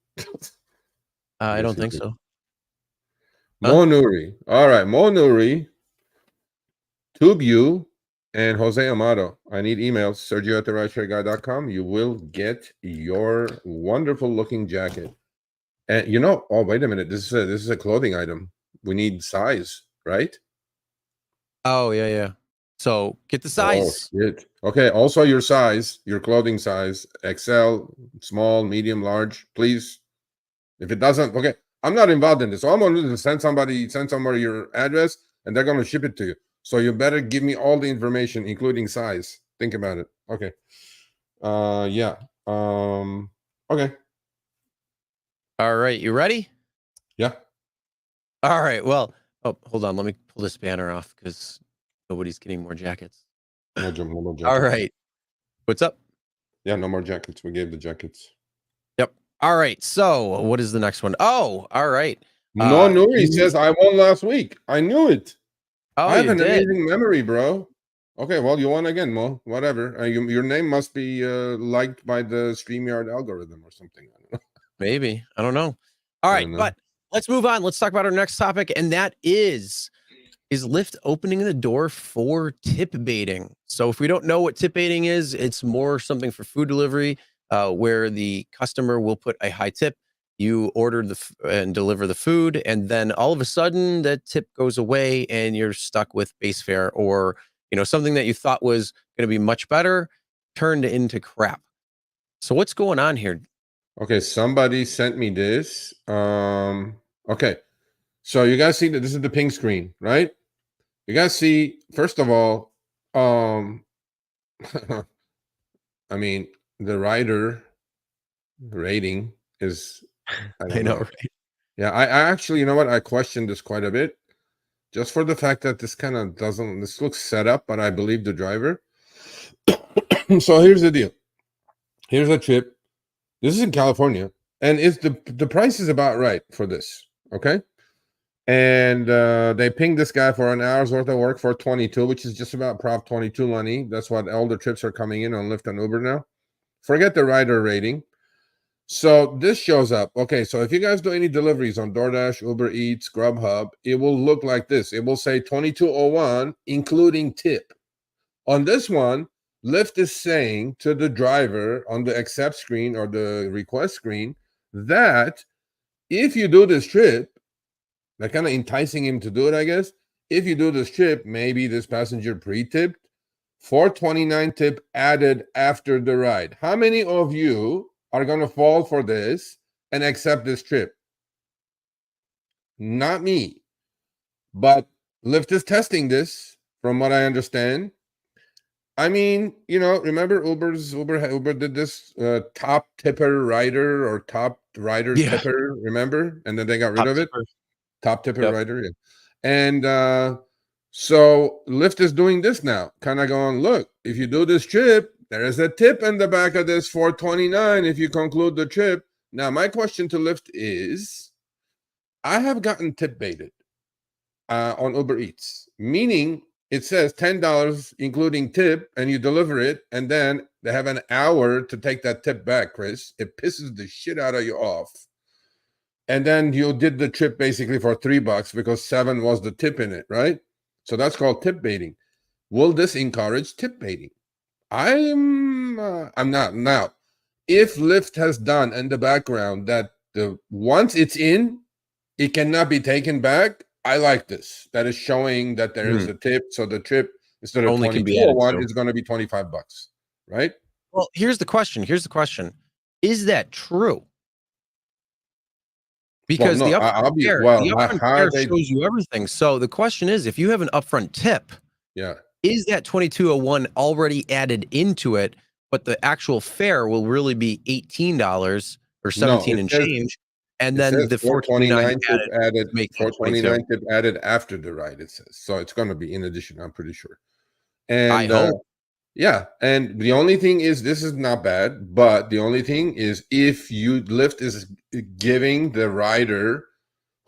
I Yes, don't he think did. so. Mo Nuri. All right, Mo Nuri, Tubu, and Jose Amado. I need emails. Sergio@therideshareguy.com. You will get your wonderful looking jacket. And you know, oh, wait a minute. This is a clothing item. We need size, right? Oh, yeah. So get the Oh, size. shit. Okay. Also, your size, your clothing size, XL, small, medium, large, please. If it doesn't, okay. I'm not involved in this. All I'm going to do is send somebody your address, and they're going to ship it to you. So you better give me all the information, including size. Think about it. Okay. Yeah. Okay. All right. You ready? Yeah. All right. Well, oh, hold on. Let me pull this banner off because nobody's getting more jackets. No more jackets. All right. What's up? Yeah, no more jackets. We gave the jackets. Yep. All right. So what is the next one? Oh, all right. No, Nuri says I won last week. I knew it. Oh, I have you an did. amazing memory, bro. Okay, well, you won again, Mo. Whatever. Your name must be liked by the StreamYard algorithm or something. I don't know. Maybe. I don't know. All right, but let's move on. Let's talk about our next topic, and that is Lyft opening the door for tip baiting. So if we don't know what tip baiting is, it's more something for food delivery where the customer will put a high tip. You order and deliver the food, and then all of a sudden that tip goes away and you're stuck with base fare, or something that you thought was going to be much better turned into crap. So what's going on here? Okay, somebody sent me this. Okay, so you guys see that this is the pink screen, right? You guys see, first of all, I mean, the rider rating is, I know, right? Yeah, I actually, you know what? I questioned this quite a bit, just for the fact that this kind of this looks set up, but I believe the driver. So here's the deal. Here's a trip. This is in California, and it's the price is about right for this. Okay. And they pinged this guy for an hour's worth of work for 22, which is just about Prop 22 money. That's what all the trips are coming in on Lyft and Uber now. Forget the rider rating. So this shows up. Okay, so if you guys do any deliveries on DoorDash, Uber Eats, Grubhub, it will look like this. It will say 2201, including tip. On this one, Lyft is saying to the driver on the accept screen or the request screen that if you do this trip, they're kind of enticing him to do it, I guess. If you do this trip, maybe this passenger pre-tipped, $4.29 tip added after the ride. How many of you are going to fall for this and accept this trip? Not me. But Lyft is testing this, from what I understand. I mean, remember Uber did this top tipper rider or top rider tipper, remember? And then they got rid of it. Top tipper rider. Yeah. And so Lyft is doing this now, kind of going, look, if you do this trip, there is a tip in the back of this $4.29 if you conclude the trip. Now, my question to Lyft is, I have gotten tip baited. on Uber Eats, meaning it says $10 including tip, and you deliver it, and then they have an hour to take that tip back, Chris. It pisses the shit out of you off. And then you did the trip basically for $3 because $7 was the tip in it, right? So that's called tip baiting. Will this encourage tip baiting? I'm not. Now, if Lyft has done in the background that once it's in, it cannot be taken back, I like this. That is showing that there is a tip. So the trip, instead of Only can be added $22.01, to. is going to be $25, right? Well, here's the question. Is that true? Because no, the upfront fare, how they shows you everything. So the question is, if you have an upfront tip, yeah, is that 2201 already added into it, but the actual fare will really be $18 or 17 and change, and then the 429 added make that 429 tip added after the ride, it says. So it's going to be in addition, I'm pretty sure. And I hope. Yeah, and the only thing is, this is not bad, but the only thing is, if Lyft is giving the rider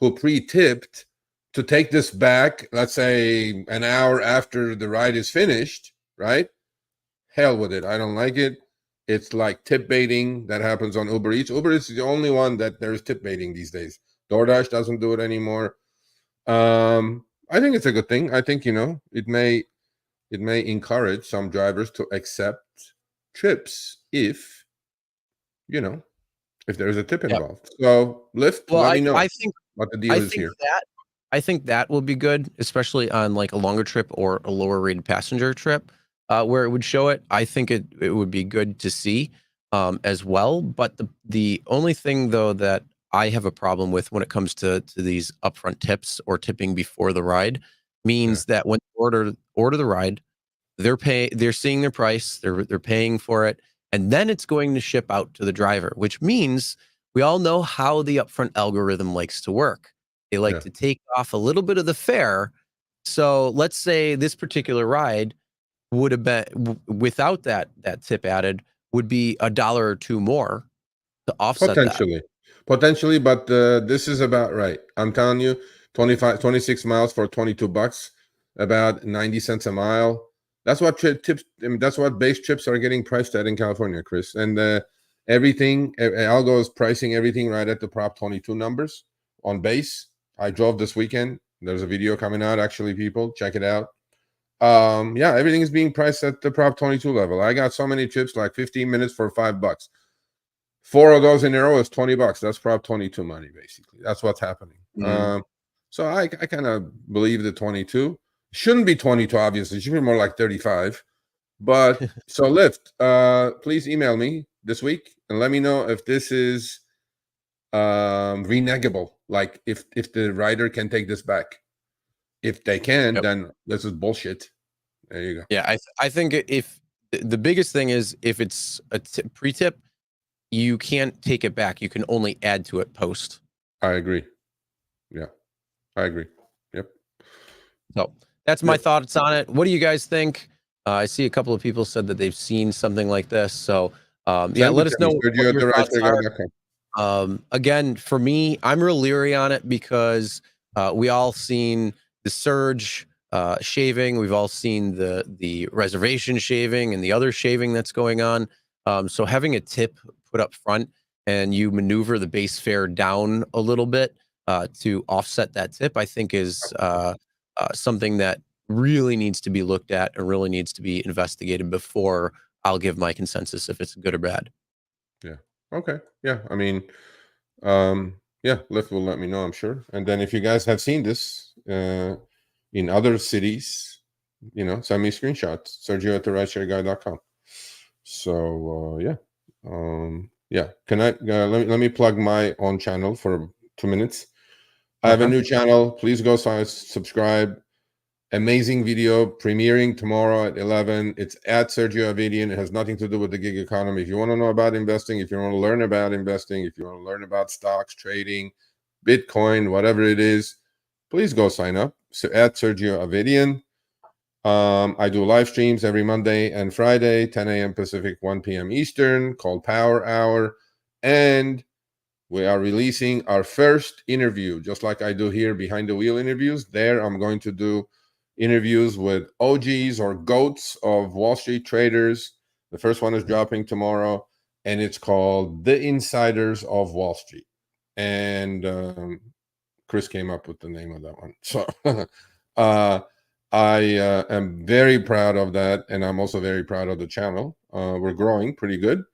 who pre-tipped to take this back, let's say an hour after the ride is finished, right? Hell with it. I don't like it. It's like tip baiting that happens on Uber Eats. Uber Eats is the only one that there's tip baiting these days. DoorDash doesn't do it anymore. I think it's a good thing. I think, it may encourage some drivers to accept trips if there's a tip involved. So Lyft, let me know I think what the deal is here. I think that will be good, especially on like a longer trip or a lower rated passenger trip, where it would show it. I think it would be good to see as well. But the only thing though that I have a problem with when it comes to these upfront tips or tipping before the ride means that when you order the ride, they're seeing their price, they're paying for it, and then it's going to ship out to the driver, which means we all know how the upfront algorithm likes to work. They like to take off a little bit of the fare. So let's say this particular ride would have been without that tip added would be $1 or $2 more to offset potentially, but this is about right. I'm telling you, 26 miles for $22, about 90 cents a mile. That's what tips. I mean, that's what base trips are getting priced at in California, Chris. And everything, Algo is pricing everything right at the Prop 22 numbers on base. I drove this weekend. There's a video coming out. Actually, people, check it out. Everything is being priced at the Prop 22 level. I got so many trips, like 15 minutes for $5. 4 of those in a row is $20. That's Prop 22 money, basically. That's what's happening. So I kind of believe the 22. Shouldn't be 22, obviously. It should be more like 35. But so Lyft, please email me this week and let me know if this is renegable. Like if the rider can take this back. If they can, then this is bullshit. There you go. Yeah, I think if the biggest thing is if it's a pre-tip, you can't take it back. You can only add to it post. I agree. Yeah, I agree. Yep. So that's my thoughts on it. What do you guys think? I see a couple of people said that they've seen something like this. So let us know what your thoughts are. Again, for me, I'm real leery on it because we all seen the surge shaving. We've all seen the reservation shaving and the other shaving that's going on. So having a tip put up front and you maneuver the base fare down a little bit to offset that tip, I think is something that really needs to be looked at and really needs to be investigated before I'll give my consensus if it's good or bad. Yeah. Okay. Yeah. I mean, Lyft will let me know, I'm sure. And then if you guys have seen this in other cities, send me screenshots. Sergio at therideshareguy.com. So can I let me plug my own channel for 2 minutes. I have a new channel. Please go subscribe. Amazing video premiering tomorrow at 11. It's at Sergio Avedian. It has nothing to do with the gig economy. If you want to know about investing, if you want to learn about investing, if you want to learn about stocks, trading, Bitcoin, whatever it is, please go sign up. So at Sergio Avedian. I do live streams every Monday and Friday, 10 a.m. Pacific, 1 p.m. Eastern, called Power Hour. And we are releasing our first interview, just like I do here behind the wheel interviews. There, I'm going to do interviews with OGs or GOATs of Wall Street traders. The first one is dropping tomorrow, and it's called The Insiders of Wall Street. And Chris came up with the name of that one. So I am very proud of that, and I'm also very proud of the channel. We're growing pretty good,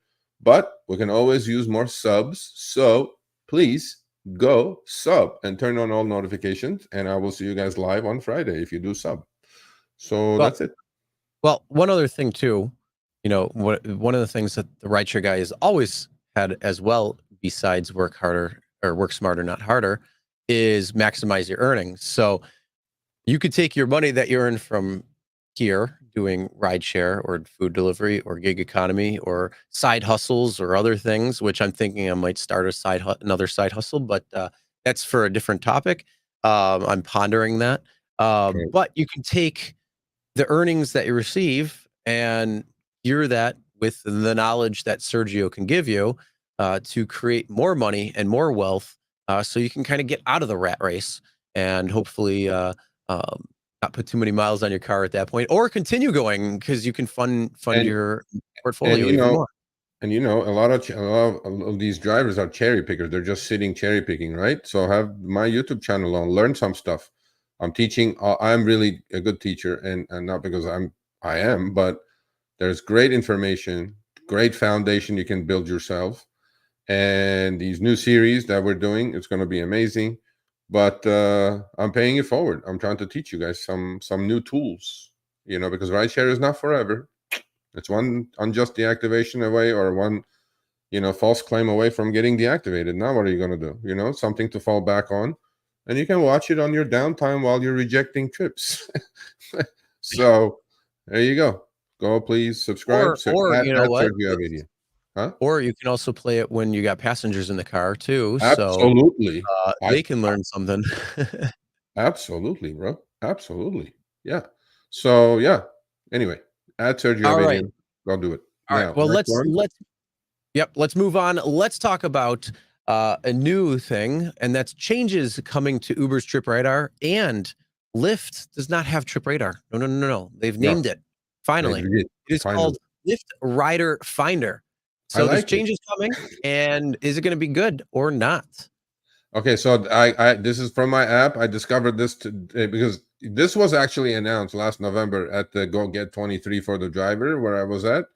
but we can always use more subs. So please go sub and turn on all notifications, and I will see you guys live on Friday if you do sub. So that's it. Well, one other thing too, one of the things that the rideshare guy has always had as well, besides work harder or work smarter, not harder, is maximize your earnings. So you could take your money that you earn from here doing rideshare or food delivery or gig economy or side hustles or other things, which I'm thinking I might start another side hustle, but that's for a different topic. I'm pondering that. But you can take the earnings that you receive and gear that with the knowledge that Sergio can give you to create more money and more wealth, so you can kind of get out of the rat race and hopefully not put too many miles on your car at that point, or continue going because you can fund your portfolio even more. And a lot of these drivers are cherry pickers. They're just sitting cherry picking, right? So have my YouTube channel on, learn some stuff. I'm teaching. I'm really a good teacher, and not because I am, but there's great information, great foundation you can build yourself. And these new series that we're doing, it's going to be amazing. But I'm paying it forward. I'm trying to teach you guys some new tools, because rideshare is not forever. It's one unjust deactivation away, or one, false claim away from getting deactivated. Now, what are you going to do? Something to fall back on. And you can watch it on your downtime while you're rejecting trips. So there you go. Go, please subscribe. Or you know what? Huh? Or you can also play it when you got passengers in the car too. Absolutely. So they can learn something. Absolutely, bro. Absolutely. Yeah. So yeah. Anyway, add Sergio. All right. Go do it. All right. Well, let's move on. Let's talk about a new thing, and that's changes coming to Uber's Trip Radar, and Lyft does not have Trip Radar. No. They've named it. Finally. It is called Lyft Rider Finder. So there's changes coming, and is it going to be good or not? Okay, so I this is from my app. I discovered this because this was actually announced last November at the Go Get 23 for the driver where I was at.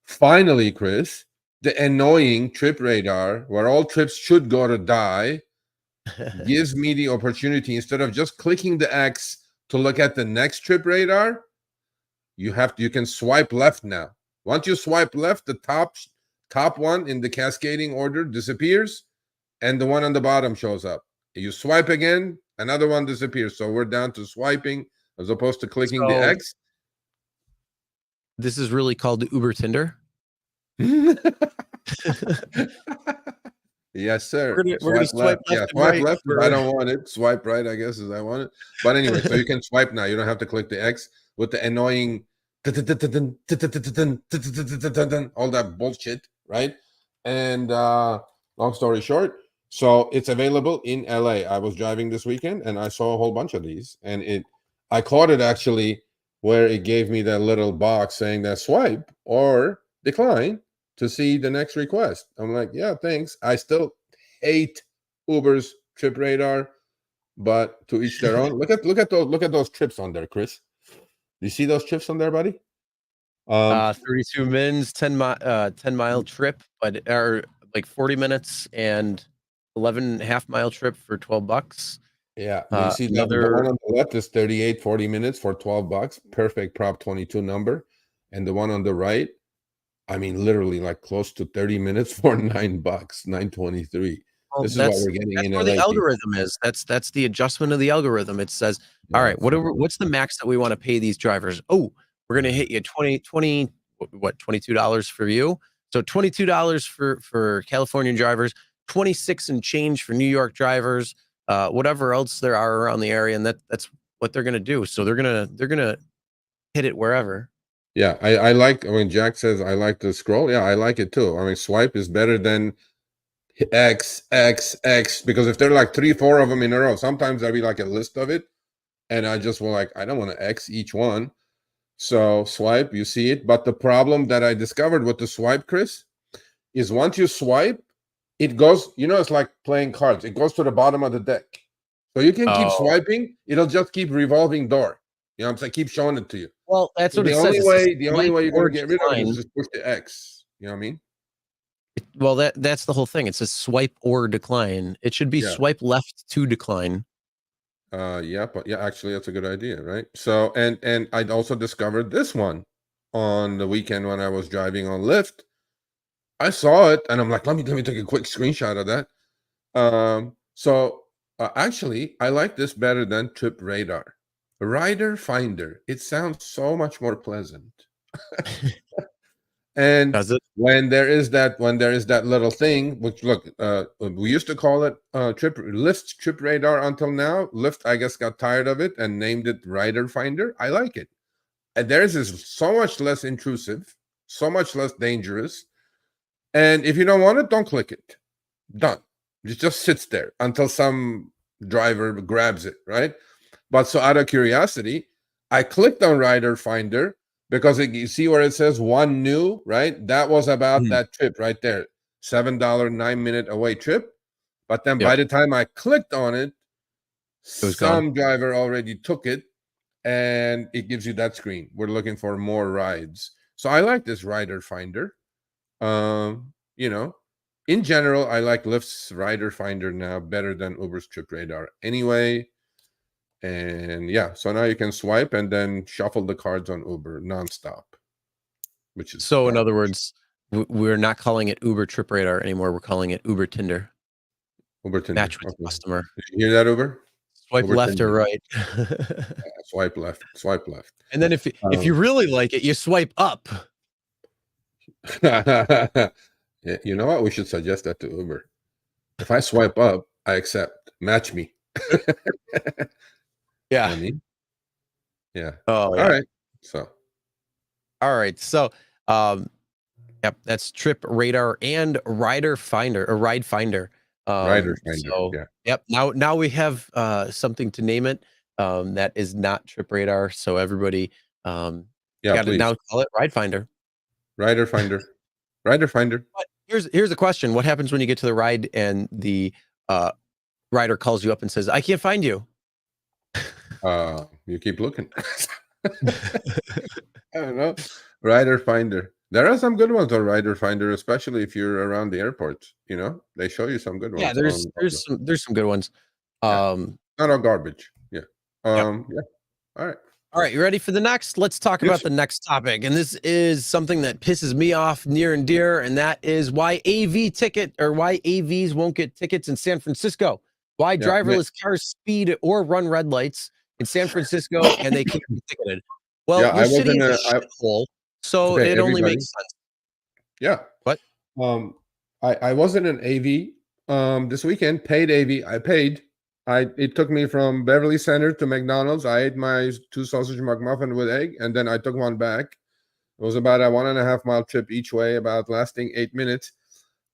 Finally, Chris, the annoying Trip Radar, where all trips should go to die, gives me the opportunity, instead of just clicking the X to look at the next Trip Radar, you can swipe left now. Once you swipe left, the top one in the cascading order disappears, and the one on the bottom shows up. You swipe again, another one disappears. So we're down to swiping as opposed to clicking the X. This is really called the Uber Tinder. Yes, sir. We're gonna swipe left. Yeah, swipe left. I don't want it. Swipe right, I guess, as I want it. But anyway, so you can swipe now. You don't have to click the X with the annoying all that bullshit, right? And long story short, so it's available in LA. I was driving this weekend and I saw a whole bunch of these, and I caught it actually where it gave me that little box saying that swipe or decline to see the next request. I'm like, yeah, thanks. I still hate Uber's Trip Radar, but to each their own. Look at those trips on there, Chris. You see those trips on there, buddy? 32 mins, 10-mile trip, but are like 40 minutes, and 11.5-mile trip for $12. Yeah, you see the one on the left is 40 minutes for $12. Perfect Prop 22 number. And the one on the right, I mean, literally like close to 30 minutes for $9, $9.23. Well, this is what we're getting in LA. The algorithm is. That's the adjustment of the algorithm. It says, all right, what's the max that we want to pay these drivers? Oh, we're going to hit you $22 for you. So $22 for California drivers, 26 and change for New York drivers, whatever else there are around the area, and that's what they're going to do. So they're going to hit it wherever. Yeah, I like when Jack says I like to scroll. Yeah, I like it too. I mean, swipe is better than X, because if there are like 3, 4 of them in a row, sometimes there'll be like a list of it, and I just will like, I don't want to X each one. So swipe, you see it. But the problem that I discovered with the swipe, Chris, is once you swipe, it goes, it's like playing cards. It goes to the bottom of the deck. So you can keep swiping. It'll just keep revolving door. You know what I'm saying? Keep showing it to you. Well, that's So what it says. the only way you're going to get rid of it is just push the X. You know what I mean? Well, that's the whole thing. It says swipe or decline. It should be swipe left to decline. Actually that's a good idea, right? So and I'd also discovered this one on the weekend when I was driving on Lyft. I saw it and I'm like, let me take a quick screenshot of that. Actually I like this better than Trip Radar. Rider Finder. It sounds so much more pleasant. And when there is that little thing, which look, we used to call it Lyft Trip Radar until now. Lyft, I guess, got tired of it and named it Rider Finder. I like it. And theirs is so much less intrusive, so much less dangerous. And if you don't want it, don't click it. Done. It just sits there until some driver grabs it, right? But so out of curiosity, I clicked on Rider Finder because you see where it says one new, right? That was about that trip right there. $7, 9-minute away trip. But then by the time I clicked on it, some driver already took it, and it gives you that screen. We're looking for more rides. So I like this Rider Finder. In general, I like Lyft's Rider Finder now better than Uber's Trip Radar anyway. And so now you can swipe and then shuffle the cards on Uber nonstop, which is so. In other words, we're not calling it Uber Trip Radar anymore. We're calling it Uber Tinder. Uber Tinder. Match with the customer. Did you hear that, Uber? Swipe Uber left Tinder. or right. Swipe left. Swipe left. And then if you really like it, you swipe up. You know what? We should suggest that to Uber. If I swipe up, I accept. Match me. Yeah. I mean, yeah. Oh, yeah. All right. So, that's Trip Radar and Rider Finder or Ride Finder. Rider Finder. So, Now we have something to name it. That is not Trip Radar. So everybody, got to now call it Ride Finder. Rider Finder. Rider Finder. But here's the question: what happens when you get to the ride and the rider calls you up and says, "I can't find you"? You keep looking. I don't know. Rider Finder. There are some good ones on Rider Finder, especially if you're around the airport. They show you some good ones. Yeah, there's some good ones. Not all garbage. Yeah. All right. All right, you ready for the next? Let's talk about the next topic. And this is something that pisses me off near and dear, and that is why AVs won't get tickets in San Francisco. Why driverless cars speed or run red lights in San Francisco and they can't be ticketed. Well, your city is a shithole, so it only makes sense. Yeah. What? I wasn't an AV this weekend, paid AV. I paid. It took me from Beverly Center to McDonald's. I ate my 2 sausage McMuffin with egg, and then I took one back. It was about a 1.5 mile trip each way, about lasting 8 minutes.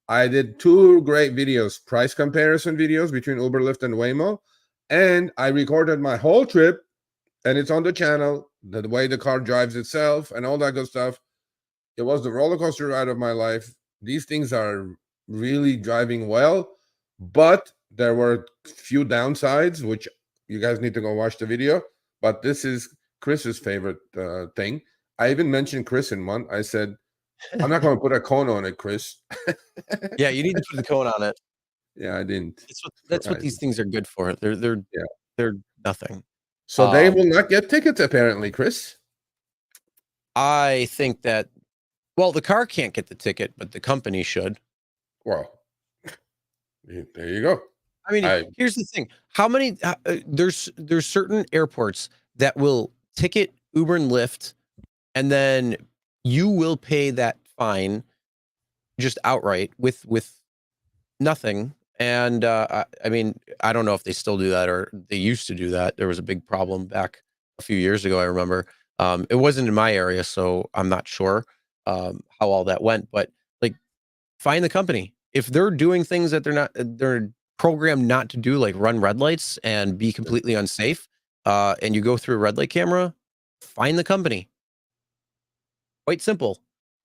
I did 2 great videos, price comparison videos between Uber, Lyft, and Waymo. And I recorded my whole trip, and it's on the channel, the way the car drives itself and all that good stuff. It was the roller coaster ride of my life. These things are really driving well, but there were few downsides, which you guys need to go watch the video. But this is Chris's favorite thing. I even mentioned Chris in one. I said, I'm not going to put a cone on it, Chris. Yeah, you need to put the cone on it. Yeah, I didn't. That's what these things are good for. They're nothing. So they will not get tickets, apparently, Chris. I think that, well, the car can't get the ticket, but the company should. Well, there you go. I mean, here's the thing. How many, there's certain airports that will ticket Uber and Lyft, and then you will pay that fine just outright with nothing. And I mean, I don't know if they still do that or they used to do that. There was a big problem back a few years ago, I remember. It wasn't in my area, so I'm not sure how all that went. But like, find the company if they're doing things that they're programmed not to do, like run red lights and be completely unsafe, and you go through a red light camera, find the company. Quite simple.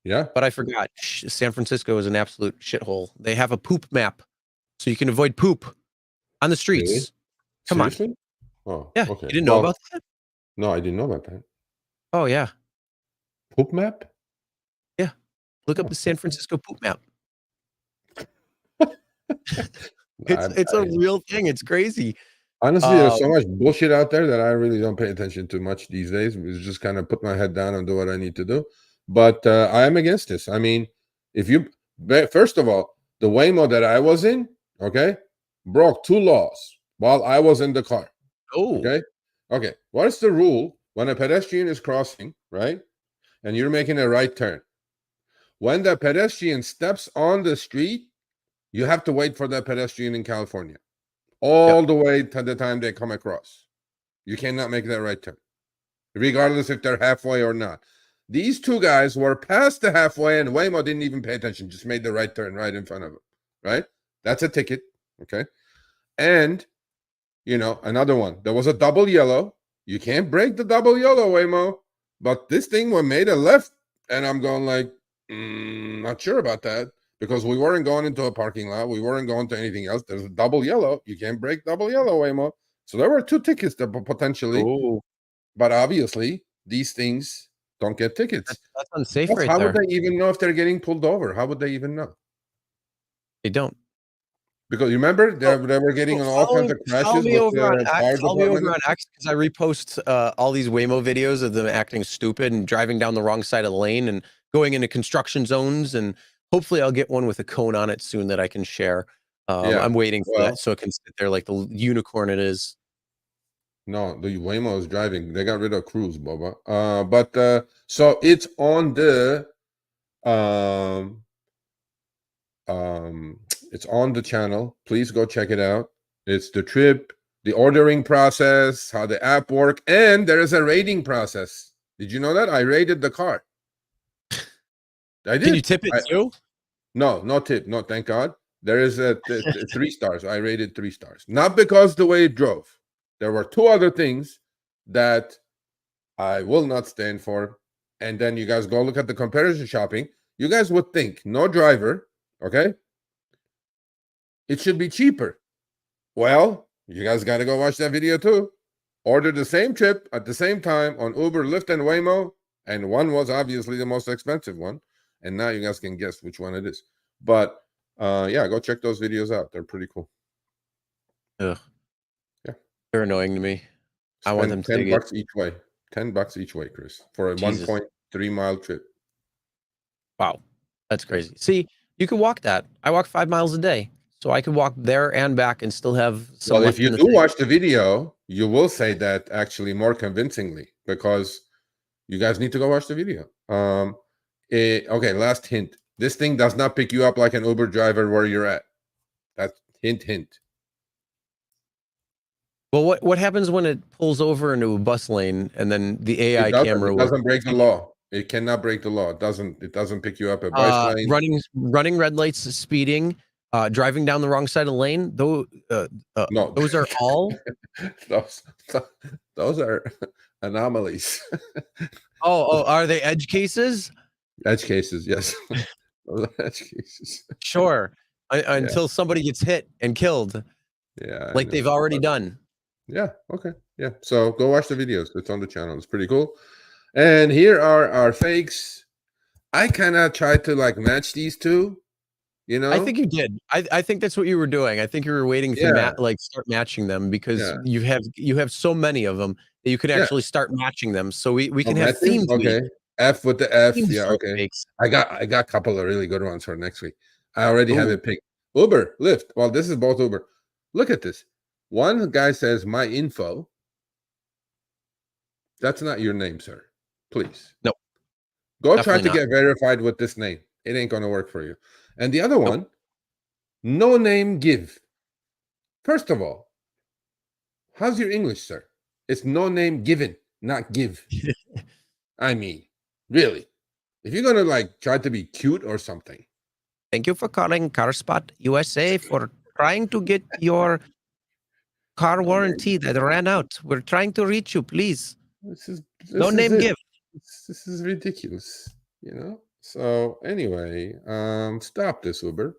Yeah. But I forgot, San Francisco is an absolute shithole. They have a poop map, so you can avoid poop on the streets. Really? Come on. Seriously? Oh, Yeah, okay. you didn't know about that? No, I didn't know about that. Oh, yeah. Poop map? Yeah. Look up Oh, the San Francisco poop map. I, It's a real thing. It's crazy. honestly, there's so much bullshit out there that I really don't pay attention to much these days. It's just kind of put my head down and do what I need to do. But I am against this. I mean, if you first of all, the Waymo that I was in, okay, broke 2 laws while I was in the car. Oh, Okay. What is the rule when a pedestrian is crossing, right? And you're making a right turn? When the pedestrian steps on the street, you have to wait for that pedestrian in California all the way to the time they come across. You cannot make that right turn, regardless if they're halfway or not. These 2 guys were past the halfway, and Waymo didn't even pay attention, just made the right turn right in front of them, right? That's a ticket, okay? And, another one. There was a double yellow. You can't break the double yellow, Waymo. But this thing made a left, and I'm going like, not sure about that, because we weren't going into a parking lot. We weren't going to anything else. There's a double yellow. You can't break double yellow, Waymo. So there were 2 tickets that potentially, but obviously these things don't get tickets. That's unsafe right How there. would they even know if they're getting pulled over? How would they even know? They don't. Because you remember they were getting on all kinds of crashes. Follow me with over on the fire X. Follow me over department. on X because I repost all these Waymo videos of them acting stupid and driving down the wrong side of the lane and going into construction zones. And hopefully, I'll get one with a cone on it soon that I can share. Yeah. I'm waiting for that so it can sit there like the unicorn it is. No, the Waymo is driving. They got rid of Cruise, Boba. But so it's on the it's on the channel. Please go check it out. It's the trip, the ordering process, how the app work, and there is a rating process. Did you know that? I rated the car. I did. Can you tip it too? No, no tip. No, thank God. There is a 3 stars. I rated 3 stars. Not because the way it drove. There were 2 other things that I will not stand for. And then you guys go look at the comparison shopping. You guys would think no driver, okay? It should be cheaper. Well, you guys got to go watch that video too. Order the same trip at the same time on Uber, Lyft, and Waymo. And one was obviously the most expensive one. And now you guys can guess which one it is. But yeah, go check those videos out. They're pretty cool. Ugh. Yeah. They're annoying to me. I want them to $10 each way. $10 each way, Chris, for a 1.3 mile trip. Wow. That's crazy. See, you can walk that. I walk 5 miles a day. So I could walk there and back and still have some. Well, if you do watch the video, you will say that actually more convincingly, because you guys need to go watch the video. Okay, last hint. This thing does not pick you up like an Uber driver where you're at. That's hint. Well, what happens when it pulls over into a bus lane and then the AI camera doesn't break the law. It cannot break the law. It doesn't pick you up at bus lane. Running red lights, speeding, driving down the wrong side of the lane. Those no, those are all those are anomalies. oh, are they edge cases? Edge cases, yes. Those are edge cases. Sure. Until somebody gets hit and killed. Yeah. Like they've already done. Yeah. Okay. Yeah. So go watch the videos. It's on the channel. It's pretty cool. And here are our fakes. I kind of tried to like match these 2. You know, I think you did. I think that's what you were doing. I think you were waiting to start matching them because you have so many of them that you could actually start matching them. So we can have themes. Okay. F with the F. Themes Yeah. Okay. fakes. I got a couple of really good ones for next week. I already have it picked. Uber, Lyft. Well, this is both Uber. Look at this. One guy says my info. That's not your name, sir. Please. No. Go try to get verified with this name. It ain't going to work for you. And the other one, no name give. First of all, how's your English, sir? It's no name given, not give. I mean, really. If you're going to like try to be cute or something, Thank you for calling CarSpot USA for trying to get your car warranty that ran out. We're trying to reach you, please. This No is name it. given. This is ridiculous, you know. So anyway, stop this Uber.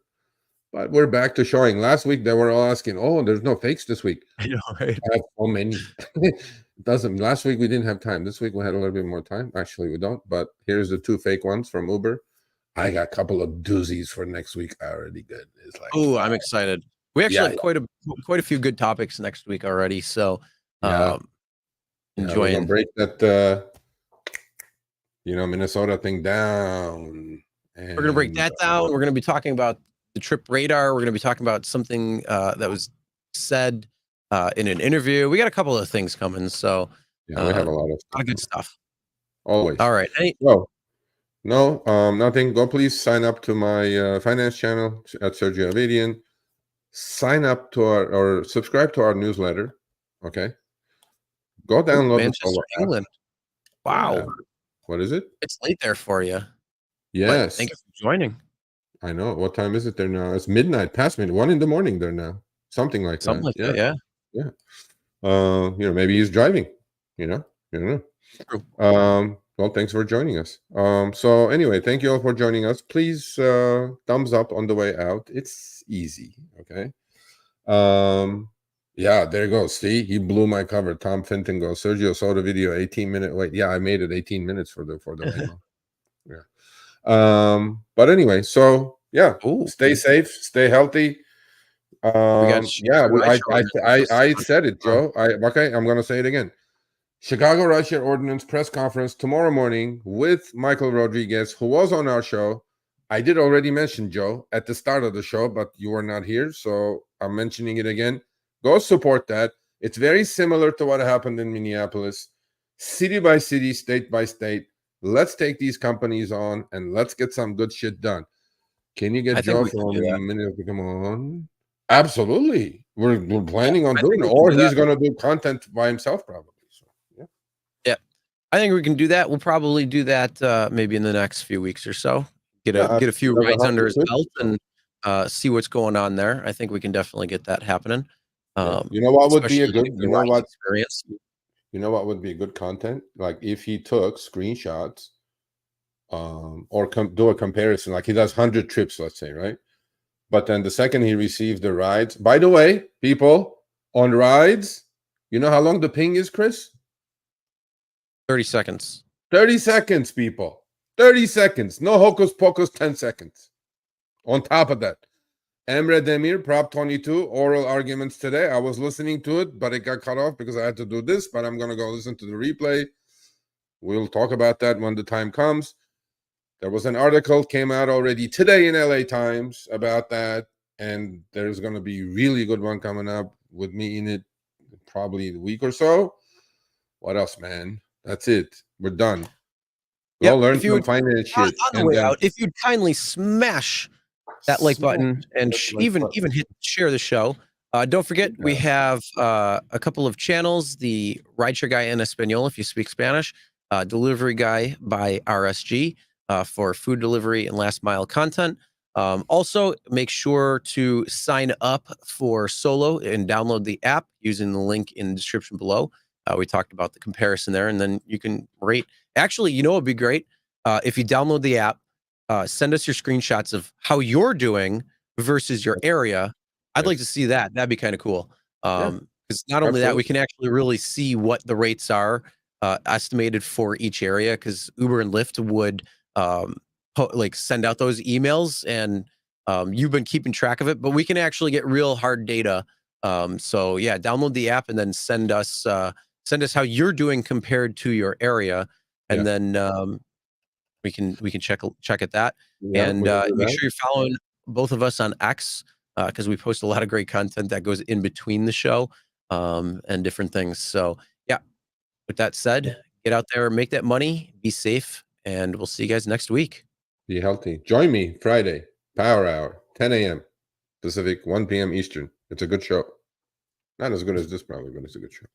But we're back to showing. Last week they were all asking, "Oh, there's no fakes this week." I know, right? I have so many. Doesn't last week we didn't have time. This week we had a little bit more time. Actually, we don't. But here's the 2 fake ones from Uber. I got a couple of doozies for next week already. Good. It's like, Oh, I'm excited. We actually yeah, have quite a few good topics next week already. So yeah, we're gonna enjoying. break that Minnesota thing down. We're gonna break that down. We're gonna be talking about the trip radar. We're gonna be talking about something that was said in an interview. We got a couple of things coming. So yeah, we have a lot of good stuff. Always. All right. No, nothing. Go please sign up to my finance channel at Sergio Avedian. Sign up to or subscribe to our newsletter. Okay. Go download the Manchester, Solo app. England. Wow. Yeah. What is it? It's late there for you. Yes. Thank you for joining. I know. What time is it there now? It's midnight, past midnight, 1 a.m. there now. Something like Something that. like that, yeah. Maybe he's driving, you don't know. True. Well, thanks for joining us. So anyway, thank you all for joining us. Please thumbs up on the way out. It's easy, okay? Yeah, there you go. See, he blew my cover. Tom Fenton goes, Sergio saw the video, 18-minute wait. Yeah, I made it 18 minutes for the Waymo. Yeah. But anyway, so yeah, stay safe, stay healthy. I said it, Joe. Okay, I'm gonna say it again. Chicago Rideshare Ordinance press conference tomorrow morning with Michael Rodriguez, who was on our show. I did already mention, Joe, at the start of the show, but you were not here, so I'm mentioning it again. Go support that. It's very similar to what happened in Minneapolis, city by city, state by state. Let's take these companies on and let's get some good shit done. Can you get Joe from Minneapolis to come on? Absolutely. We're planning on doing it, or he's going to do content by himself probably. Yeah, I think we can do that. We'll probably do that maybe in the next few weeks or so. Get a few rides under his belt and see what's going on there. I think we can definitely get that happening. You know what would be a good experience? You know what would be a good content? Like if he took screenshots or do a comparison, like he does 100 trips, let's say, right? But then the second he receives the rides, by the way, people on rides, you know how long the ping is, Chris? 30 seconds. 30 seconds, people. 30 seconds. No hocus pocus, 10 seconds. On top of that, Emre Demir, Prop 22, oral arguments today. I was listening to it, but it got cut off because I had to do this, but I'm going to go listen to the replay. We'll talk about that when the time comes. There was an article came out already today in LA Times about that, and there's going to be a really good one coming up with me in it probably a week or so. What else, man? That's it. We're done. Go learn some finance shit. On the way out, if you'd kindly smash that like button and even hit share the show. Don't forget, we have a couple of channels, the Rideshare Guy en Espanol, if you speak Spanish, Delivery Guy by RSG for food delivery and last mile content. Also, make sure to sign up for Solo and download the app using the link in the description below. We talked about the comparison there, and then you can rate. Actually, you know, it'd be great if you download the app, send us your screenshots of how you're doing versus your area. I'd like to see that. That'd be kind of cool. Because not only that, we can actually really see what the rates are estimated for each area, because Uber and Lyft would send out those emails, and you've been keeping track of it, but we can actually get real hard data. So yeah, download the app and then send us how you're doing compared to your area, and then we can check at that. And make sure you're following both of us on X, because we post a lot of great content that goes in between the show and different things. So yeah, with that said, get out there, make that money, be safe, and we'll see you guys next week. Be healthy. Join me Friday, Power Hour, 10 a.m. Pacific, 1 p.m. Eastern. It's a good show. Not as good as this probably, but it's a good show.